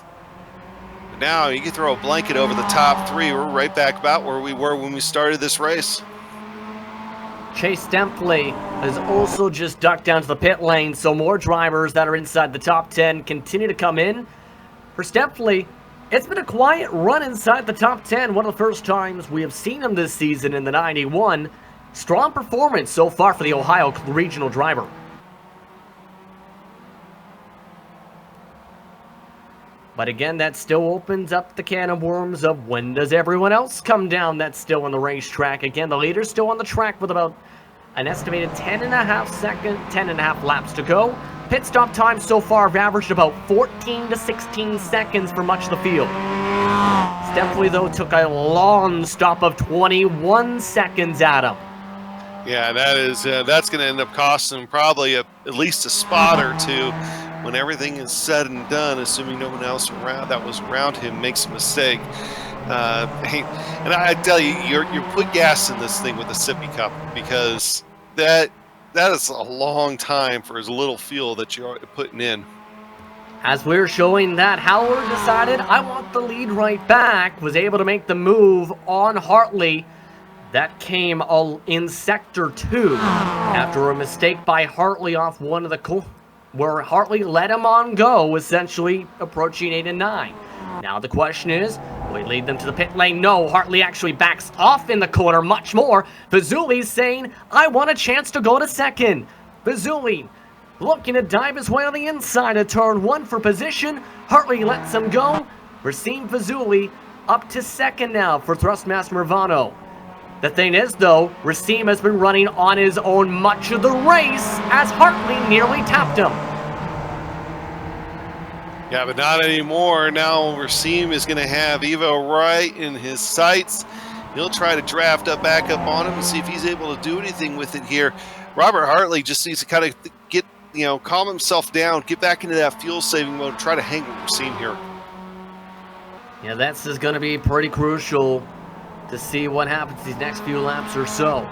But now you can throw a blanket over the top 3. We're right back about where we were when we started this race. Chase Demphley has also just ducked down to the pit lane, so more drivers that are inside the top 10 continue to come in. For Demphley, It's been a quiet run inside the top 10. One of the first times we have seen him this season in the 91. Strong performance so far for the Ohio regional driver. But again, that still opens up the can of worms of when does everyone else come down that's still on the racetrack. Again, the leader's still on the track with about an estimated 10.5 laps to go. Pit stop time so far have averaged about 14 to 16 seconds for much of the field. Definitely, though, took a long stop of 21 seconds at him. Yeah, that's going to end up costing him probably at least a spot or two when everything is said and done, assuming no one else that was around him makes a mistake. And I tell you, you're put gas in this thing with the Sippy Cup, because that is a long time for as little fuel that you're putting in. As we're showing that, Howard decided, I want the lead right back, was able to make the move on Hartley. That came in Sector 2 after a mistake by Hartley off one of the where Hartley let him on go, essentially approaching 8 and 9. Now the question is, will he lead them to the pit lane? No, Hartley actually backs off in the corner much more. Fazzuli's saying, I want a chance to go to second. Fazzuli looking to dive his way on the inside of turn 1 for position. Hartley lets him go. We're seeing Fazzuli up to second now for Thrustmaster Mervano. The thing is, though, Racine has been running on his own much of the race as Hartley nearly tapped him. Yeah, but not anymore. Now Racine is going to have Evo right in his sights. He'll try to draft back up on him and see if he's able to do anything with it here. Robert Hartley just needs to kind of get, calm himself down, get back into that fuel-saving mode, and try to hang with Racine here. Yeah, this is going to be pretty crucial to see what happens these next few laps or so.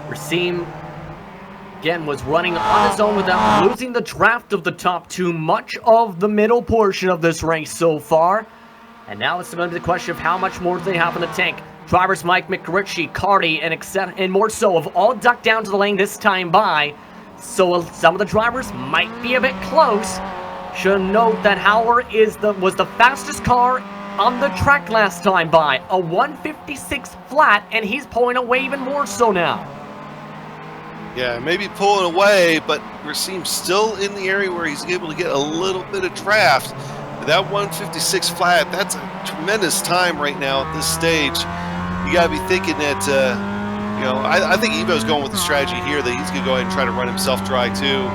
Racine, again, was running on his own without losing the draft of the top 2 much of the middle portion of this race so far. And now it's going to be the question of how much more do they have in the tank. Drivers Mike McRitchie, Carty, and more so have all ducked down to the lane this time by. So some of the drivers might be a bit close. Should note that Howard was the fastest car on the track last time by, a 156 flat, and he's pulling away even more so now. Yeah, maybe pulling away, but Racine's still in the area where he's able to get a little bit of draft. That 156 flat, that's a tremendous time right now at this stage. You got to be thinking that, I think Evo's going with the strategy here that he's going to go ahead and try to run himself dry too.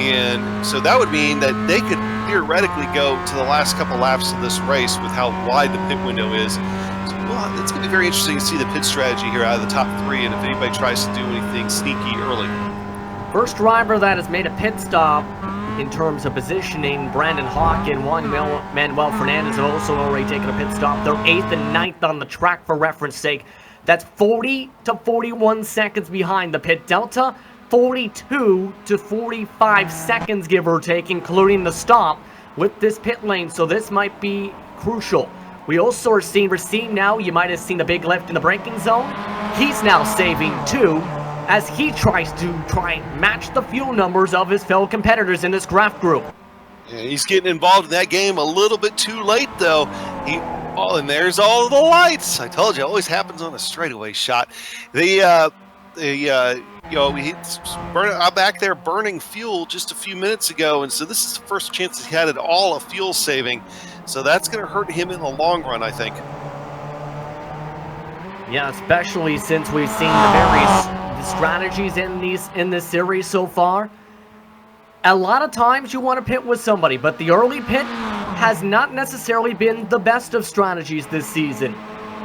And so that would mean that they could theoretically go to the last couple laps of this race with how wide the pit window is. So, well, it's going to be very interesting to see the pit strategy here out of the top 3 and if anybody tries to do anything sneaky early. First driver that has made a pit stop in terms of positioning, Brandon Hawk and Manuel Fernandez have also already taken a pit stop. They're 8th and 9th on the track for reference sake. That's 40 to 41 seconds behind the pit delta. 42 to 45 seconds, give or take, including the stop with this pit lane, so this might be crucial. We also are seeing Racine now. You might have seen the big left in the braking zone. He's now saving 2 as he tries to match the fuel numbers of his fellow competitors in this graph group. Yeah, he's getting involved in that game a little bit too late, though. And there's all the lights. I told you, it always happens on a straightaway shot. He's back there burning fuel just a few minutes ago, and so this is the first chance he's had at all of fuel saving. So that's going to hurt him in the long run, I think. Yeah, especially since we've seen the various strategies in this series so far. A lot of times you want to pit with somebody, but the early pit has not necessarily been the best of strategies this season.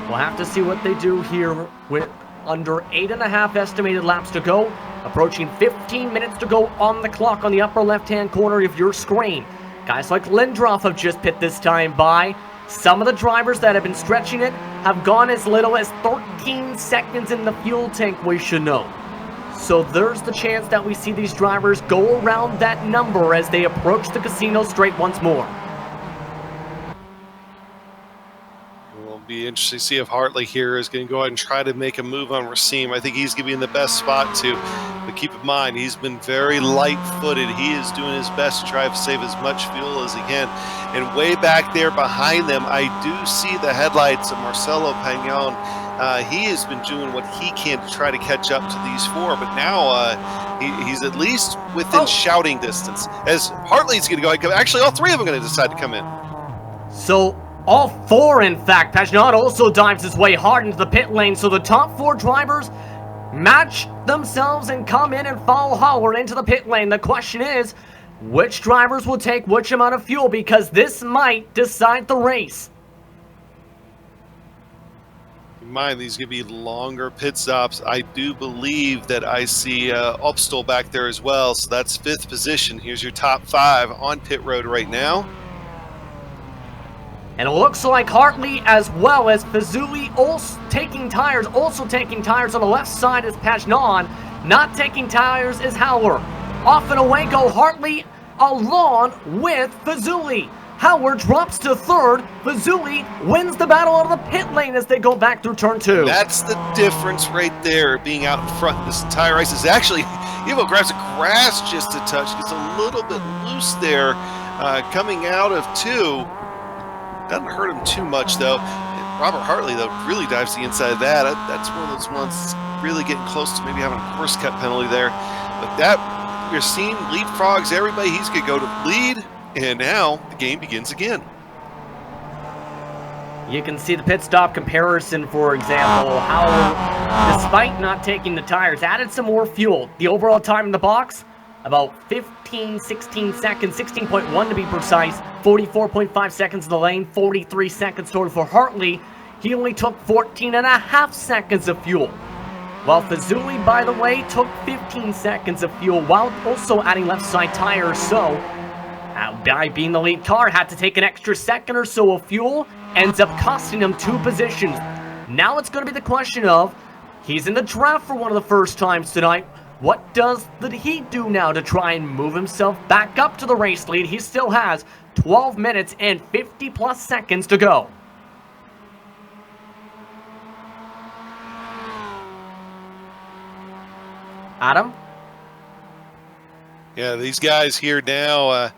We'll have to see what they do here with under 8.5 estimated laps to go, approaching 15 minutes to go on the clock on the upper left-hand corner of your screen. Guys like Lindroff have just pit this time by. Some of the drivers that have been stretching it have gone as little as 13 seconds in the fuel tank, we should know. So there's the chance that we see these drivers go around that number as they approach the casino straight once more. We'll be be interesting to see if Hartley here is going to go ahead and try to make a move on Racine. I think he's going to be in the best spot to. But keep in mind, he's been very light-footed. He is doing his best to try to save as much fuel as he can. And way back there behind them, I do see the headlights of Marcelo Pagnon. He has been doing what he can to try to catch up to these four, but now he's at least within shouting distance. As Hartley's going to go ahead and come. Actually, all three of them are going to decide to come in. So all four, in fact. Pagnon also dives his way hard into the pit lane, so the top four drivers match themselves and come in and follow Howard into the pit lane. The question is, which drivers will take which amount of fuel, because this might decide the race. Keep in mind, these are going to be longer pit stops. I do believe that I see Upstall back there as well, so that's 5th position. Here's your top 5 on pit road right now. And it looks like Hartley as well as Fazuli also taking tires on the left side is Pagnon. Not taking tires is Howard. Off and away go Hartley along with Fazuli. Howard drops to 3rd. Fazuli wins the battle out of the pit lane as they go back through turn 2. That's the difference right there, being out in front. This entire race is actually, Evo grabs the grass just a touch. Gets a little bit loose there coming out of 2. Doesn't hurt him too much, though. Robert Hartley, though, really dives the inside of that. That's one of those ones really getting close to maybe having a course cut penalty there. But that, you're seeing leapfrogs everybody. He's going to go to lead, and now the game begins again. You can see the pit stop comparison, for example, how, despite not taking the tires, added some more fuel. The overall time in the box, about 16 seconds, 16.1 to be precise, 44.5 seconds in the lane, 43 seconds total for Hartley. He only took 14.5 seconds of fuel. While Fazuli, by the way, took 15 seconds of fuel while also adding left side tires. So, by being the lead car, had to take an extra second or so of fuel, ends up costing him 2 positions. Now it's going to be the question of, he's in the draft for one of the first times tonight. What does he do now to try and move himself back up to the race lead? He still has 12 minutes and 50 plus seconds to go. Adam? Yeah, these guys here now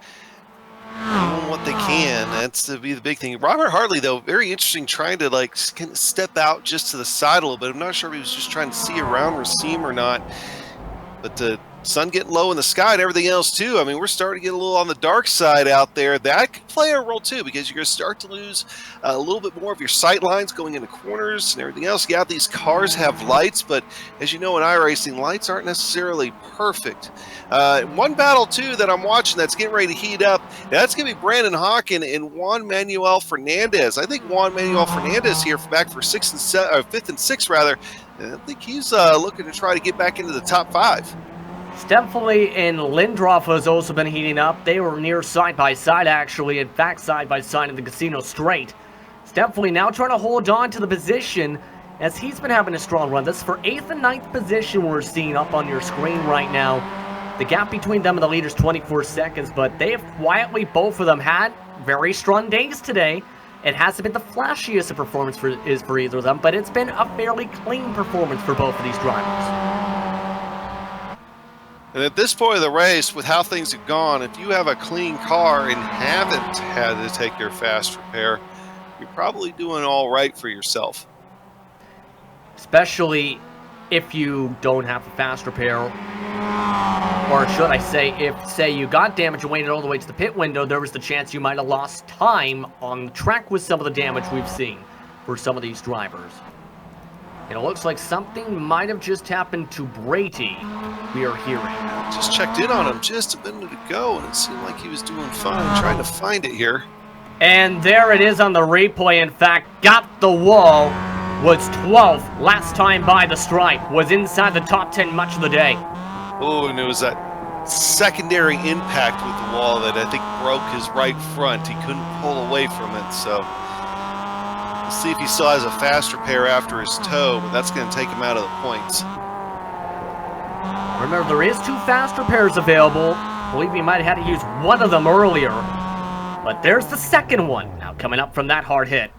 doing what they can. That's to be the big thing. Robert Hartley, though, very interesting, trying to like step out just to the side a little bit. I'm not sure if he was just trying to see around Racine or not. But the sun getting low in the sky and everything else too. I mean, we're starting to get a little on the dark side out there. That could play a role too, because you're going to start to lose a little bit more of your sight lines going into corners and everything else. Yeah, these cars have lights, but as you know in iRacing, lights aren't necessarily perfect. One battle too that I'm watching that's getting ready to heat up, that's going to be Brandon Hawken and Juan Manuel Fernandez. I think Juan Manuel Fernandez here back for 5th and 6th rather. I think he's looking to try to get back into the top 5. Steffley and Lindroff has also been heating up. They were near side-by-side, actually. In fact, side-by-side in the Casino Straight. Steffley now trying to hold on to the position as he's been having a strong run. This is for 8th and 9th position we're seeing up on your screen right now. The gap between them and the leaders 24 seconds, but they have quietly, both of them, had very strong days today. It hasn't been the flashiest of performance for either of them, but it's been a fairly clean performance for both of these drivers. And at this point of the race, with how things have gone, if you have a clean car and haven't had to take your fast repair, you're probably doing all right for yourself. Especially if you don't have a fast repair, or should I say, if, say, you got damage and waited all the way to the pit window, there was the chance you might have lost time on the track with some of the damage we've seen for some of these drivers. And it looks like something might have just happened to Brady, we are hearing. Just checked in on him just a minute ago, and it seemed like he was doing fine, trying to find it here. And there it is on the replay. In fact, got the wall, was 12th last time by the stripe, was inside the top 10 much of the day. Oh, and it was that secondary impact with the wall that I think broke his right front. He couldn't pull away from it, so we'll see if he still has a fast repair after his toe, but that's going to take him out of the points. Remember, there is 2 fast repairs available. I believe he might have had to use one of them earlier. But there's the second one now coming up from that hard hit.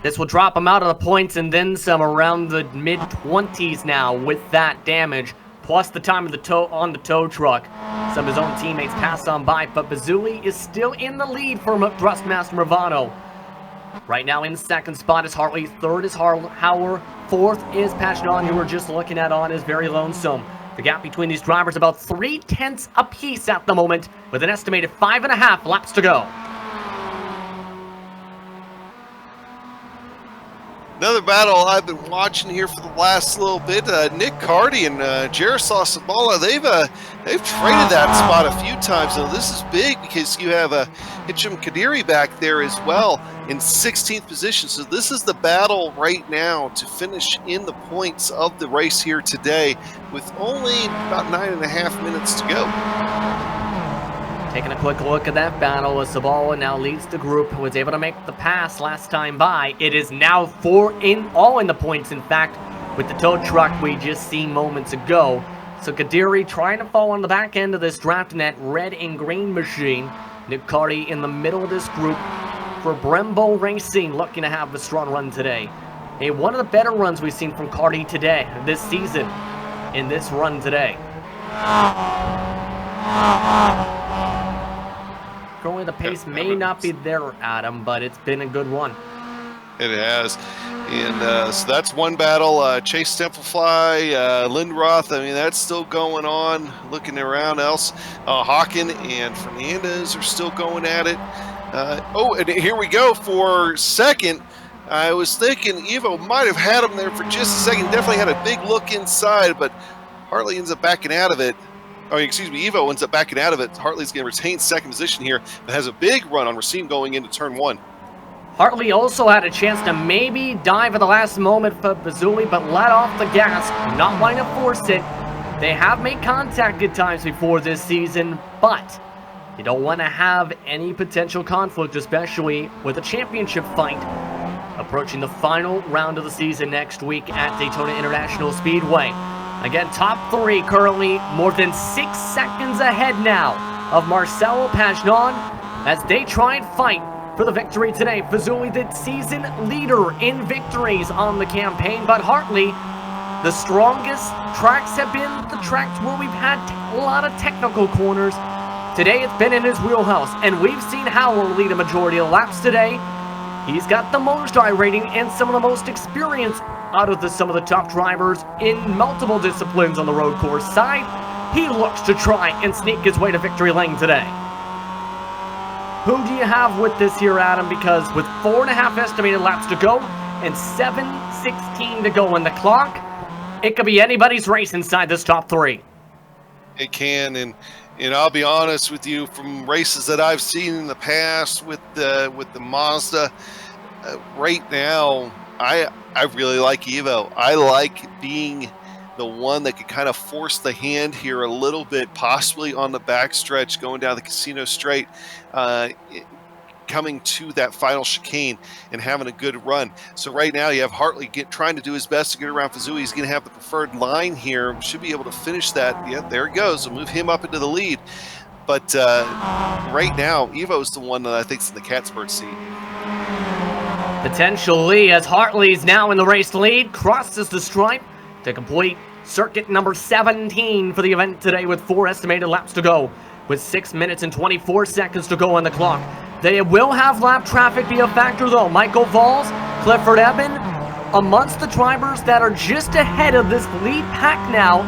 This will drop him out of the points and then some, around the mid-20s now with that damage, plus the time of the on the tow truck. Some of his own teammates pass on by, but Bazuli is still in the lead for Thrustmaster Movado. Right now in second spot is Hartley, third is Hauer, fourth is Pashnon, who we're just looking at on is very lonesome. The gap between these drivers about 3/10 apiece at the moment, with an estimated 5.5 laps to go. Another battle I've been watching here for the last little bit. Nick Carty and Jaroslav Sabala, they've traded that spot a few times. Now this is big because you have Hicham Kadiri back there as well in 16th position. So this is the battle right now to finish in the points of the race here today, with only about 9.5 minutes to go. Taking a quick look at that battle, as Sabala now leads the group, was able to make the pass last time by. It is now all in the points, in fact, with the tow truck we just seen moments ago. So Kadiri trying to fall on the back end of this draft in that red and green machine. Nick Carty in the middle of this group for Brembo Racing, looking to have a strong run today. Hey, one of the better runs we've seen from Carty today, this season, in this run today. Currently the pace may not be there, Adam, but it's been a good run. It has. And so that's one battle. Chase Templefly, Lindroth, I mean, that's still going on. Looking around else, Hawken and Fernandez are still going at it. Oh, and here we go for second. I was thinking Evo might have had him there for just a second. Definitely had a big look inside, but Hartley ends up backing out of it. Oh, excuse me, Evo ends up backing out of it. Hartley's going to retain second position here, but has a big run on Racine going into turn one. Hartley also had a chance to maybe dive at the last moment for Bazuli, but let off the gas, not wanting to force it. They have made contact at times before this season, but you don't want to have any potential conflict, especially with a championship fight approaching the final round of the season next week at Daytona International Speedway. Again, top three currently more than 6 seconds ahead now of Marcelo Pagnon as they try and fight for the victory today. Fazuli, the season leader in victories on the campaign, but Hartley, the strongest tracks have been the tracks where we've had a lot of technical corners. Today it's been in his wheelhouse, and we've seen Howard lead a majority of laps today. He's got the most iRating and some of the most experience out of some of the top drivers in multiple disciplines on the road course side. He looks to try and sneak his way to victory lane today. Who do you have with this here, Adam? Because with 4.5 estimated laps to go and 7:16 to go on the clock, it could be anybody's race inside this top three. It can, and I'll be honest with you, from races that I've seen in the past with the Mazda, right now, I really like Evo. I like being the one that could kind of force the hand here a little bit, possibly on the backstretch, going down the Casino Straight, coming to that final chicane and having a good run. So right now you have Hartley trying to do his best to get around Fazuli. He's going to have the preferred line here. Should be able to finish that. Yeah, there he goes. We'll move him up into the lead. But right now, Evo's the one that I think's in the cat's bird seat. Potentially, as Hartley's now in the race lead, crosses the stripe to complete circuit number 17 for the event today with 4 estimated laps to go, with 6 minutes and 24 seconds to go on the clock. They will have lap traffic be a factor though. Michael Valls, Clifford Eben, amongst the drivers that are just ahead of this lead pack now.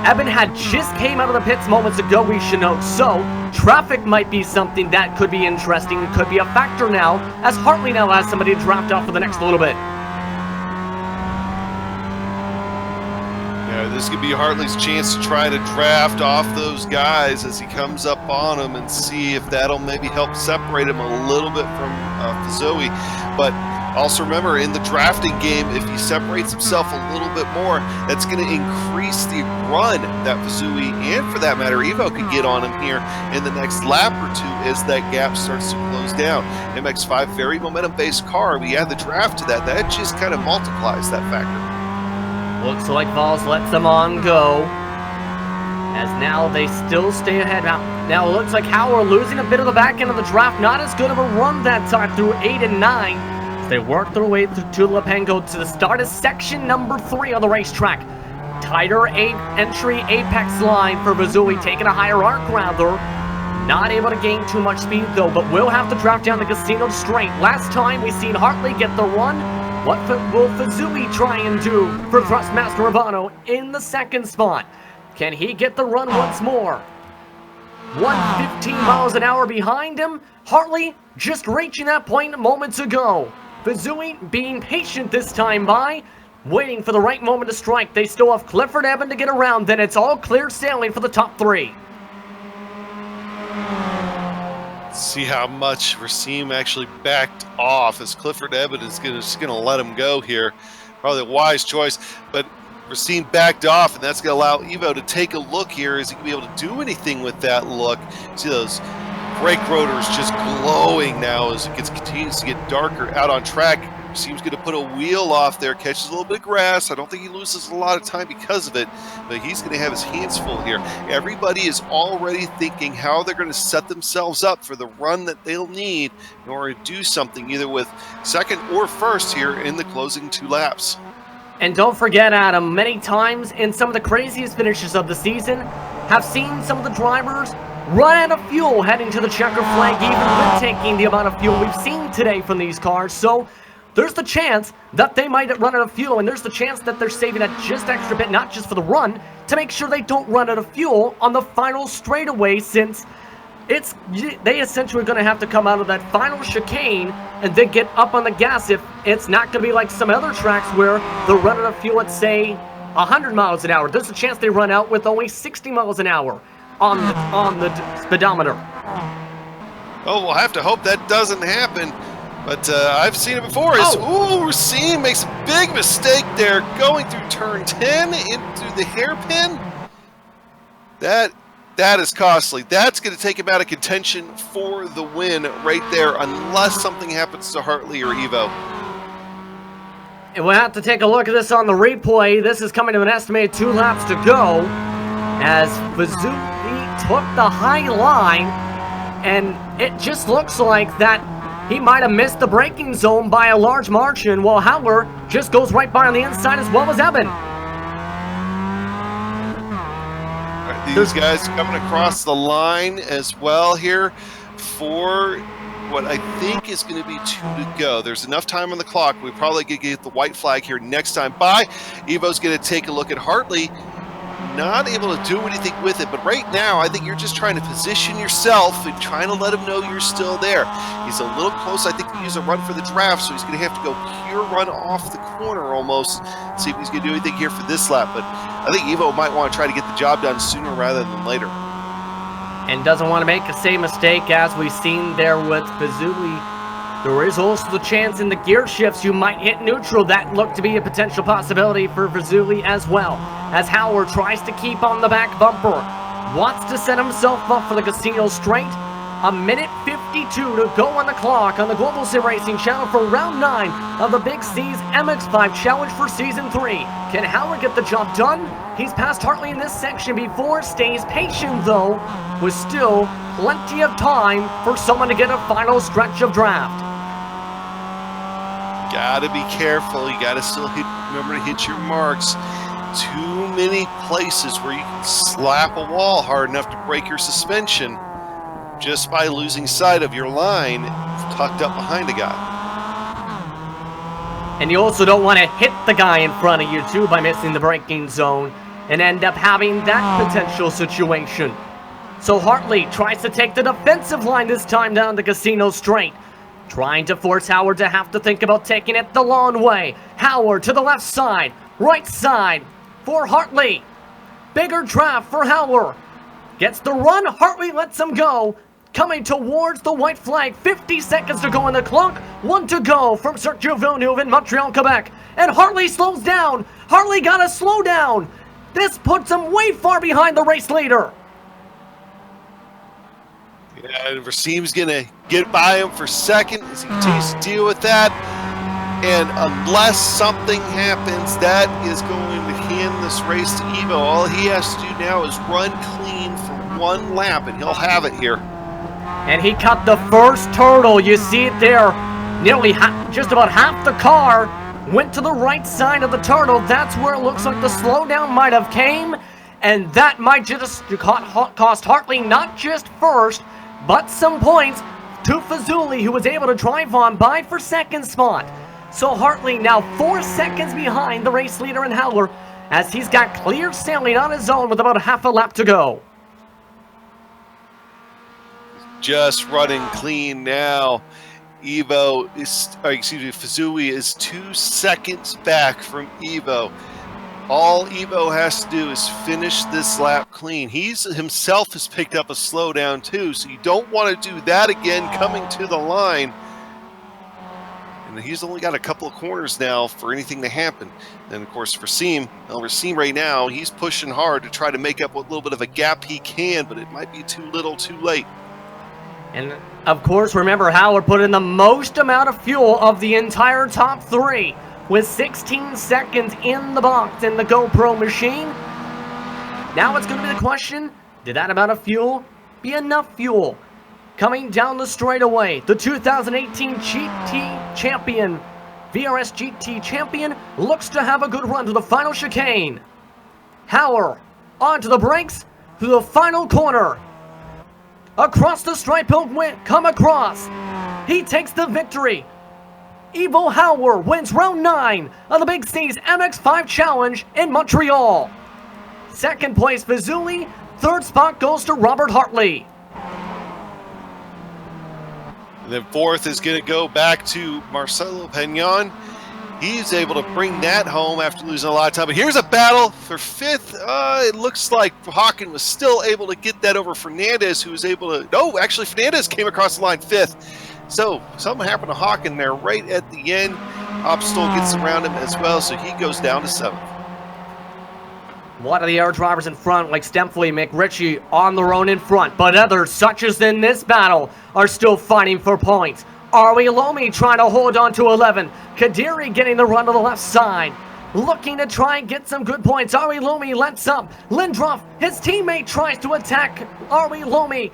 Eben had just came out of the pits moments ago, we should note, so traffic might be something that could be interesting, could be a factor now, as Hartley now has somebody dropped off for the next little bit. Yeah, this could be Hartley's chance to try to draft off those guys as he comes up on them and see if that'll maybe help separate him a little bit from Fazuli. But also remember, in the drafting game, if he separates himself a little bit more, that's going to increase the run that Fazuli, and for that matter, Evo, could get on him here in the next lap or two as that gap starts to close down. MX-5, very momentum-based car. We add the draft to that. That just kind of multiplies that factor. Looks like Valls lets them on go, as now they still stay ahead. Now it looks like Howard losing a bit of the back end of the draft. Not as good of a run that time through 8 and 9. they work their way through Tulapengo to the start of section number 3 on the racetrack. Tighter entry apex line for Verzuli, taking a higher arc rather. Not able to gain too much speed though, but will have to drop down the casino straight. Last time we seen Hartley get the run. What will Verzuli try and do for Thrustmaster Ravano in the second spot? Can he get the run once more? 115 miles an hour behind him. Hartley just reaching that point moments ago. Verzuli being patient this time by, waiting for the right moment to strike. They still have Clifford Eben to get around, then it's all clear sailing for the top 3. See how much Racine actually backed off, as Clifford Eben is just gonna let him go here. Probably a wise choice, but Racine backed off, and that's gonna allow Evo to take a look here. Is he gonna be able to do anything with that look? See those brake rotors just glowing now as it continues to get darker out on track. Seems going to put a wheel off there, catches a little bit of grass. I don't think he loses a lot of time because of it, but he's going to have his hands full here. Everybody is already thinking how they're going to set themselves up for the run that they'll need in order to do something, either with second or first here in the closing 2 laps. And don't forget, Adam, many times in some of the craziest finishes of the season, have seen some of the drivers run out of fuel heading to the checker flag, even with taking the amount of fuel we've seen today from these cars. So there's the chance that they might run out of fuel, and there's the chance that they're saving that just extra bit, not just for the run, to make sure they don't run out of fuel on the final straightaway, since they essentially going to have to come out of that final chicane and then get up on the gas. If it's not going to be like some other tracks where they're running out of fuel at, say, 100 miles an hour. There's a chance they run out with only 60 miles an hour on the speedometer. Oh, we'll have to hope that doesn't happen. But I've seen it before. Racine makes a big mistake there, going through turn 10 into the hairpin. That is costly. That's going to take him out of contention for the win right there, unless something happens to Hartley or Evo. And we'll have to take a look at this on the replay. This is coming to an estimated 2 laps to go, as Verzuli took the high line, and it just looks like that he might have missed the braking zone by a large margin, while Howler just goes right by on the inside as well as Eben. These guys coming across the line as well here for what I think is going to be 2 to go. There's enough time on the clock. We probably could get the white flag here next time by. Evo's going to take a look at Hartley. Not able to do anything with it, but right now I think you're just trying to position yourself and trying to let him know you're still there. He's a little close, I think, to use a run for the draft, so he's going to have to go pure run off the corner almost, see if he's going to do anything here for this lap. But I think Evo might want to try to get the job done sooner rather than later. And doesn't want to make the same mistake as we've seen there with Verzuli. There is also the chance in the gear shifts you might hit neutral. That looked to be a potential possibility for Verzuli as well, as Howard tries to keep on the back bumper. Wants to set himself up for the casino straight. A minute 52 to go on the clock on the Global SimRacing channel for round 9 of the Big C's MX-5 Challenge for Season 3. Can Howard get the job done? He's passed Hartley in this section before, stays patient though, with still plenty of time for someone to get a final stretch of draft. Gotta be careful. You gotta still remember to hit your marks. Too many places where you can slap a wall hard enough to break your suspension just by losing sight of your line tucked up behind a guy. And you also don't want to hit the guy in front of you too by missing the braking zone and end up having that potential situation. So Hartley tries to take the defensive line this time down the casino straight, trying to force Howard to have to think about taking it the long way. Howard to the left side, right side for Hartley. Bigger draft for Howard. Gets the run, Hartley lets him go. Coming towards the white flag, 50 seconds to go on the clock. 1 to go from Sergio Villeneuve in Montreal, Quebec. And Hartley slows down. Hartley got to slow down. This puts him way far behind the race leader. Yeah, and Rasim's going to get by him for second as he continues to deal with that. And unless something happens, that is going to hand this race to Evo. All he has to do now is run clean for 1 lap, and he'll have it here. And he cut the first turtle. You see it there. Nearly just about half the car went to the right side of the turtle. That's where it looks like the slowdown might have came. And that might just cost Hartley not just first, but some points to Fazuli, who was able to drive on by for second spot. So Hartley now 4 seconds behind the race leader in Howler, as he's got clear sailing on his own with about half a lap to go. Just running clean now. Fazuli is 2 seconds back from Evo. All Evo has to do is finish this lap clean. He's himself has picked up a slowdown too, so you don't want to do that again coming to the line. And he's only got a couple of corners now for anything to happen. And of course for Sim right now, he's pushing hard to try to make up what little bit of a gap he can, but it might be too little too late. And of course, remember, Howard put in the most amount of fuel of the entire top three, with 16 seconds in the box in the GoPro machine. Now it's going to be the question, did that amount of fuel be enough fuel? Coming down the straightaway, the 2018 GT champion, VRS GT champion, looks to have a good run to the final chicane. Howard onto the brakes to the final corner. Across the stripe, he'll come across. He takes the victory. Evo Howard wins round 9 of the Big C's MX-5 Challenge in Montreal. Second place, Fazuli. Third spot goes to Robert Hartley. And then fourth is going to go back to Marcelo Peñon. He's able to bring that home after losing a lot of time. But here's a battle for fifth. It looks like Hawken was still able to get that over Fernandez, who was able to... No, actually, Fernandez came across the line fifth. So something happened to Hawken there right at the end. Obstacle gets around him as well, so he goes down to seventh. One of the air drivers in front, like Stempfli, McRitchie, on their own in front. But others, such as in this battle, are still fighting for points. Ari Lomi trying to hold on to 11. Kadiri getting the run to the left side. Looking to try and get some good points. Ari Lomi lets up. Lindroff, his teammate, tries to attack Ari Lomi.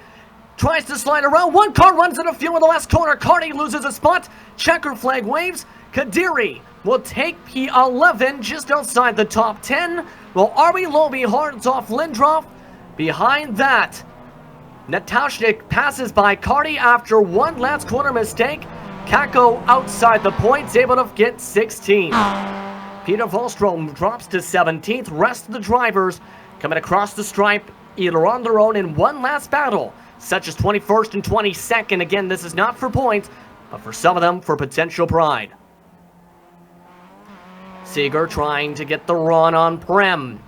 Tries to slide around. One car runs into fuel in the last corner. Cardi loses a spot. Checker flag waves. Kadiri will take P11 just outside the top 10. While Ari Lomi hards off Lindroff. Behind that, Natashnik passes by Cardi after one last corner mistake. Kako outside the points, able to get 16. Peter Volstrom drops to 17th. Rest of the drivers coming across the stripe, either on their own in one last battle, such as 21st and 22nd. Again, this is not for points, but for some of them for potential pride. Seeger trying to get the run on Prem.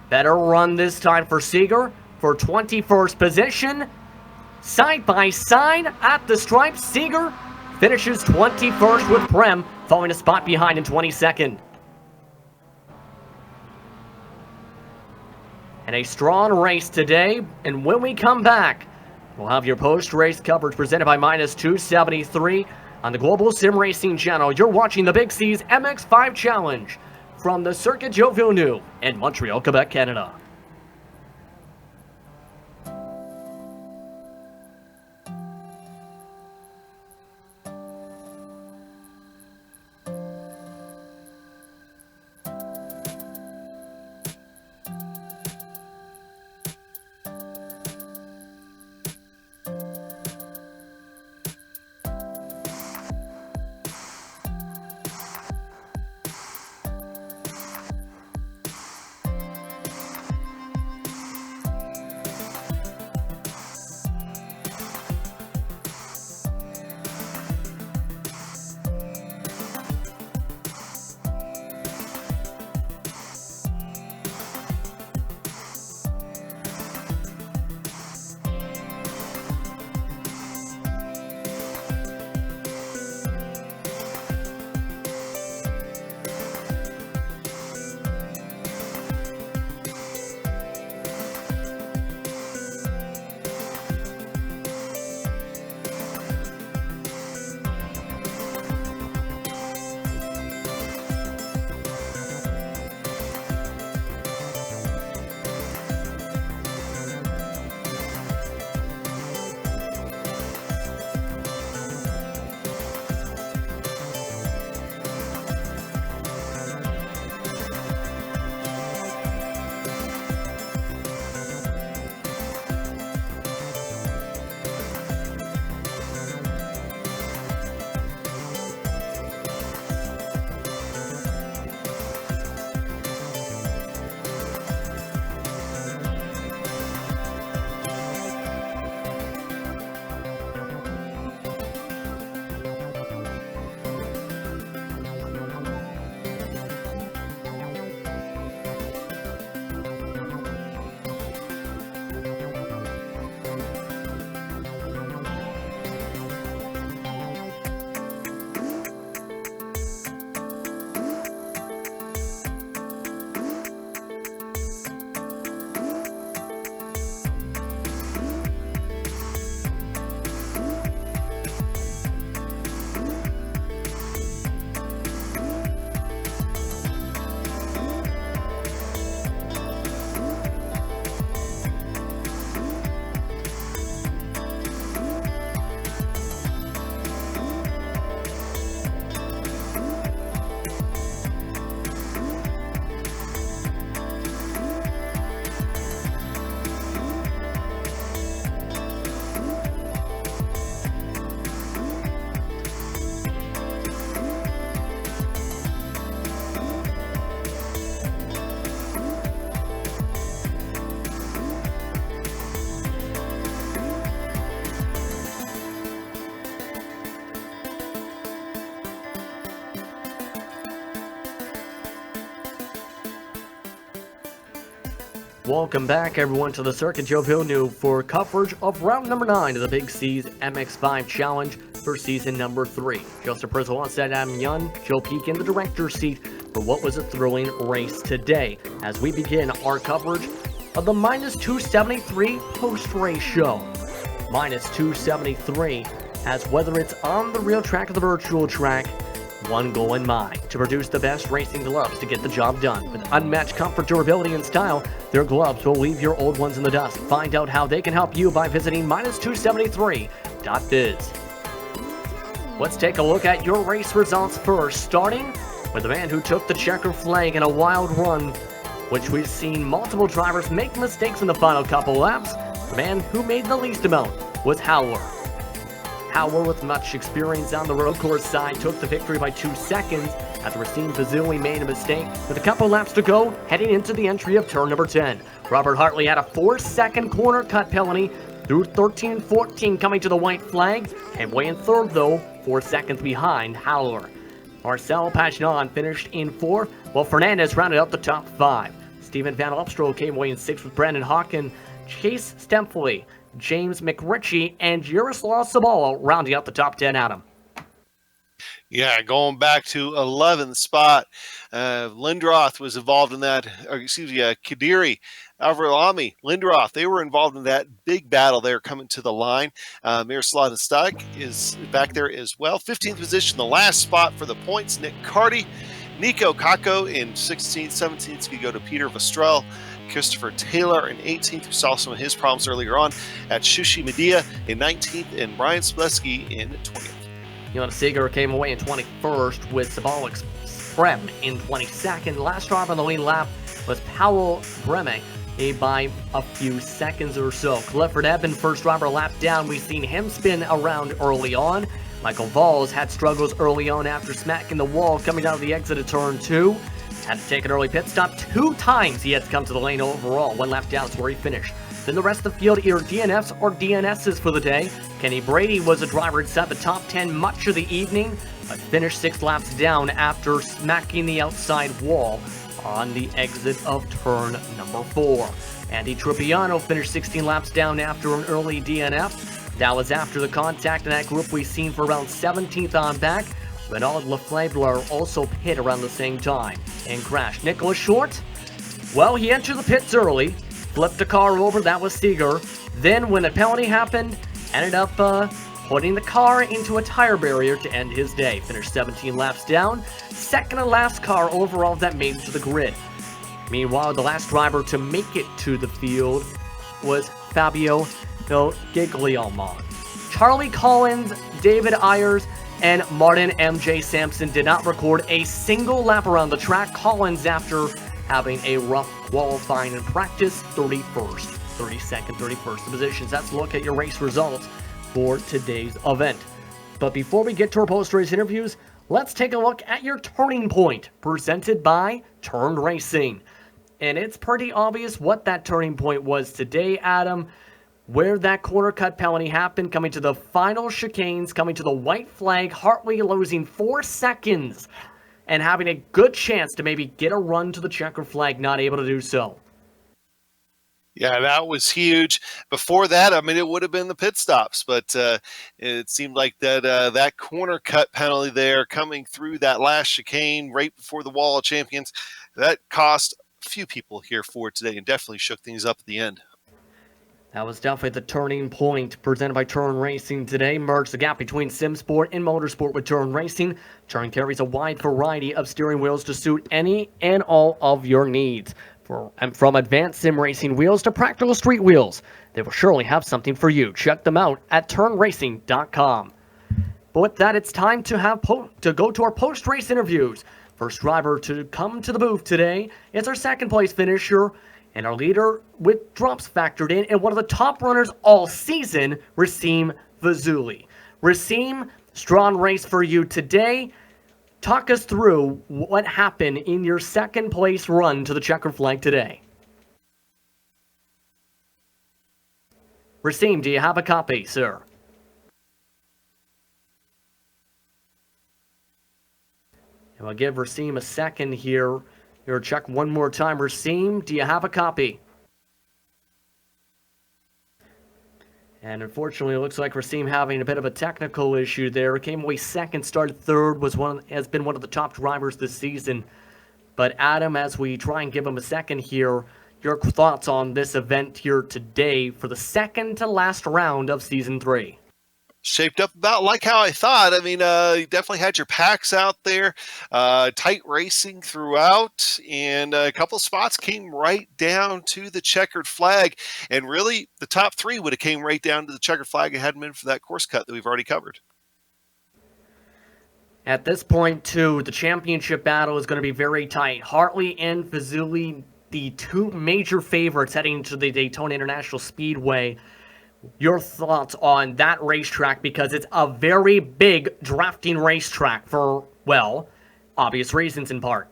Better run this time for Seeger for 21st position. Side by side at the stripe, Seeger finishes 21st with Prem, falling a spot behind in 22nd. And a strong race today, and when we come back, we'll have your post-race coverage presented by Minus 273 on the Global SimRacing channel. You're watching the Big C's MX-5 Challenge from the Circuit Joe Villeneuve in Montreal, Quebec, Canada. Welcome back, everyone, to the circuit. Joe Villeneuve for coverage of round number 9 of the Big C's MX-5 Challenge for season number 3. Joseph Prizzle alongside Adam Young, Joe Peak in the director's seat for what was a thrilling race today, as we begin our coverage of the minus 273 post-race show. Minus 273, as whether it's on the real track or the virtual track, one goal in mind: to produce the best racing gloves to get the job done. With unmatched comfort, durability, and style, their gloves will leave your old ones in the dust. Find out how they can help you by visiting minus273.biz. Let's take a look at your race results first, starting with the man who took the checker flag in a wild run, which we've seen multiple drivers make mistakes in the final couple laps. The man who made the least amount was Howler. Howler, with much experience on the road course side, took the victory by 2 seconds after Racine Fazuli made a mistake with a couple laps to go heading into the entry of turn number 10. Robert Hartley had a 4-second corner cut penalty through 13-14 coming to the white flag, and way in third though, 4 seconds behind Howler. Marcel Pagnon finished in 4th, while Fernandez rounded out the top 5. Stephen Van Opstrow came away in 6th with Brandon Hawken, Chase Stempfley, James McRitchie, and Jaroslav Sabala rounding out the top 10, Adam. Yeah, going back to 11th spot. Lindroth was involved in that, Kadiri, Avrilami, Lindroth, they were involved in that big battle there coming to the line. Miroslav Stak is back there as well. 15th position, the last spot for the points. Nick Carty, Nico Kako in 16th, 17th could go to Peter Vestrell. Christopher Taylor in 18th, who saw some of his problems earlier on at Shushi Medea in 19th, and Brian Spleski in 20th. Jonas Seeger came away in 21st with Sabalik Sprem in 22nd. Last driver on the lead lap was Powell Breme by a few seconds or so. Clifford Eben, first driver, lap down. We've seen him spin around early on. Michael Valls had struggles early on after smacking the wall coming down to the exit of turn 2. Had to take an early pit stop 2 times. He had to come to the lane overall. 1 lap down is where he finished. Then the rest of the field either DNFs or DNSs for the day. Kenny Brady was a driver inside the top 10 much of the evening, but finished 6 laps down after smacking the outside wall on the exit of turn number 4. Andy Trippiano finished 16 laps down after an early DNF. That was after the contact in that group we've seen for around 17th on back. Renaud Lefebvre also hit around the same time and crashed. Nicholas Short, well, he entered the pits early, flipped the car over. That was Seeger. Then when a penalty happened, ended up putting the car into a tire barrier to end his day. Finished 17 laps down, second to last car overall that made it to the grid. Meanwhile, the last driver to make it to the field was Fabio Giglielmo. Charlie Collins, David Ayers, and Martin M.J. Sampson did not record a single lap around the track. Collins, after having a rough qualifying in practice, 32nd, 31st positions. Let's look at your race results for today's event. But before we get to our post-race interviews, let's take a look at your turning point, presented by Turn Racing. And it's pretty obvious what that turning point was today, Adam, where that corner cut penalty happened, coming to the final chicanes, coming to the white flag, Hartley losing 4 seconds and having a good chance to maybe get a run to the checker flag, not able to do so. Yeah, that was huge. Before that, I mean, it would have been the pit stops, but it seemed like that corner cut penalty there coming through that last chicane right before the Wall of Champions, that cost a few people here for today and definitely shook things up at the end. That was definitely the turning point presented by Turn Racing today. Merge the gap between sim sport and motorsport with Turn Racing. Turn carries a wide variety of steering wheels to suit any and all of your needs. From advanced sim racing wheels to practical street wheels, they will surely have something for you. Check them out at turnracing.com. But with that, it's time to go to our post-race interviews. First driver to come to the booth today is our second place finisher and our leader with drops factored in, and one of the top runners all season, Racine Fazuli. Racine, strong race for you today. Talk us through what happened in your second place run to the checker flag today. Racine, do you have a copy, sir? And I'll give Racine a second here. Here, check one more time. Racine, do you have a copy? And unfortunately, it looks like we're seeing having a bit of a technical issue there. Came away second, started third, has been one of the top drivers this season. But Adam, as we try and give him a second here, your thoughts on this event here today for the second to last round of Season 3? Shaped up about like how I thought. I mean, you definitely had your packs out there, tight racing throughout, and a couple spots came right down to the checkered flag. And really, the top three would have came right down to the checkered flag and hadn't been for that course cut that we've already covered. At this point, too, the championship battle is going to be very tight. Hartley and Fazuli, the two major favorites heading to the Daytona International Speedway. Your thoughts on that racetrack, because it's a very big drafting racetrack for, well, obvious reasons in part.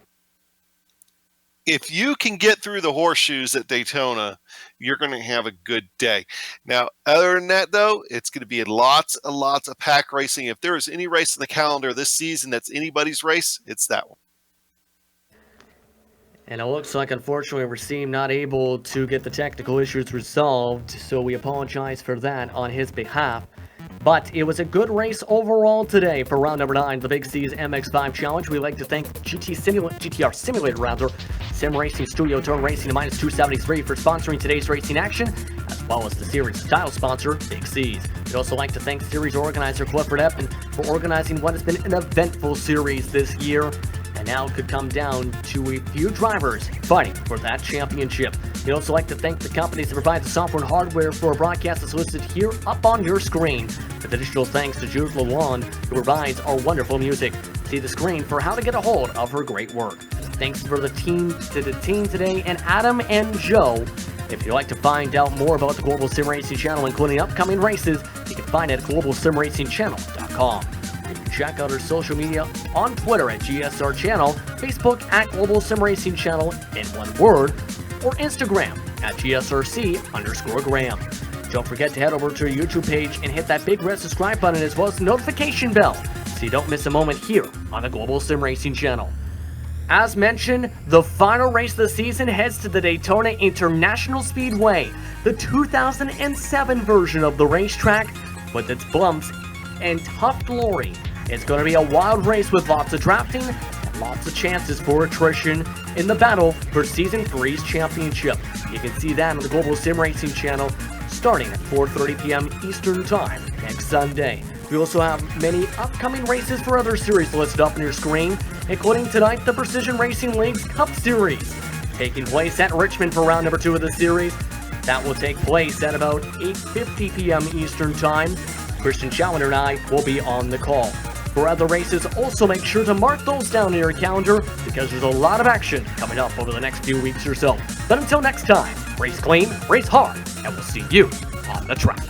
If you can get through the horseshoes at Daytona, you're going to have a good day. Now, other than that, though, it's going to be lots and lots of pack racing. If there is any race in the calendar this season that's anybody's race, it's that one. And it looks like, unfortunately, we're seeing not able to get the technical issues resolved, so we apologize for that on his behalf. But it was a good race overall today for round number 9, the Big C's MX-5 Challenge. We'd like to thank GTR Simulator, SimRacing Studio Turn Racing to -273 for sponsoring today's racing action, as well as the series title sponsor, Big C's. We'd also like to thank series organizer Clifford Eppen for organizing what has been an eventful series this year. And now it could come down to a few drivers fighting for that championship. We'd also like to thank the companies that provide the software and hardware for our broadcast that's listed here up on your screen. With additional thanks to Jules Lalonde, who provides our wonderful music. See the screen for how to get a hold of her great work. Thanks for the team today, and Adam and Joe. If you'd like to find out more about the Global SimRacing channel, including upcoming races, you can find it at globalsimracingchannel.com. You can check out our social media on Twitter at GSR Channel, Facebook at Global SimRacing Channel in one word, or Instagram at GSRC_Graham. Don't forget to head over to our YouTube page and hit that big red subscribe button as well as the notification bell so you don't miss a moment here on the Global SimRacing Channel. As mentioned, the final race of the season heads to the Daytona International Speedway, the 2007 version of the racetrack with its bumps and tough glory. It's going to be a wild race with lots of drafting and lots of chances for attrition in the battle for Season 3's championship. You can see that on the Global SimRacing channel starting at 4:30 p.m. Eastern Time next Sunday. We also have many upcoming races for other series listed up on your screen, including tonight the Precision Racing League's Cup Series, taking place at Richmond for round number 2 of the series. That will take place at about 8:50 p.m. Eastern Time. Christian Challenger and I will be on the call. For other races, also make sure to mark those down in your calendar because there's a lot of action coming up over the next few weeks or so. But until next time, race clean, race hard, and we'll see you on the track.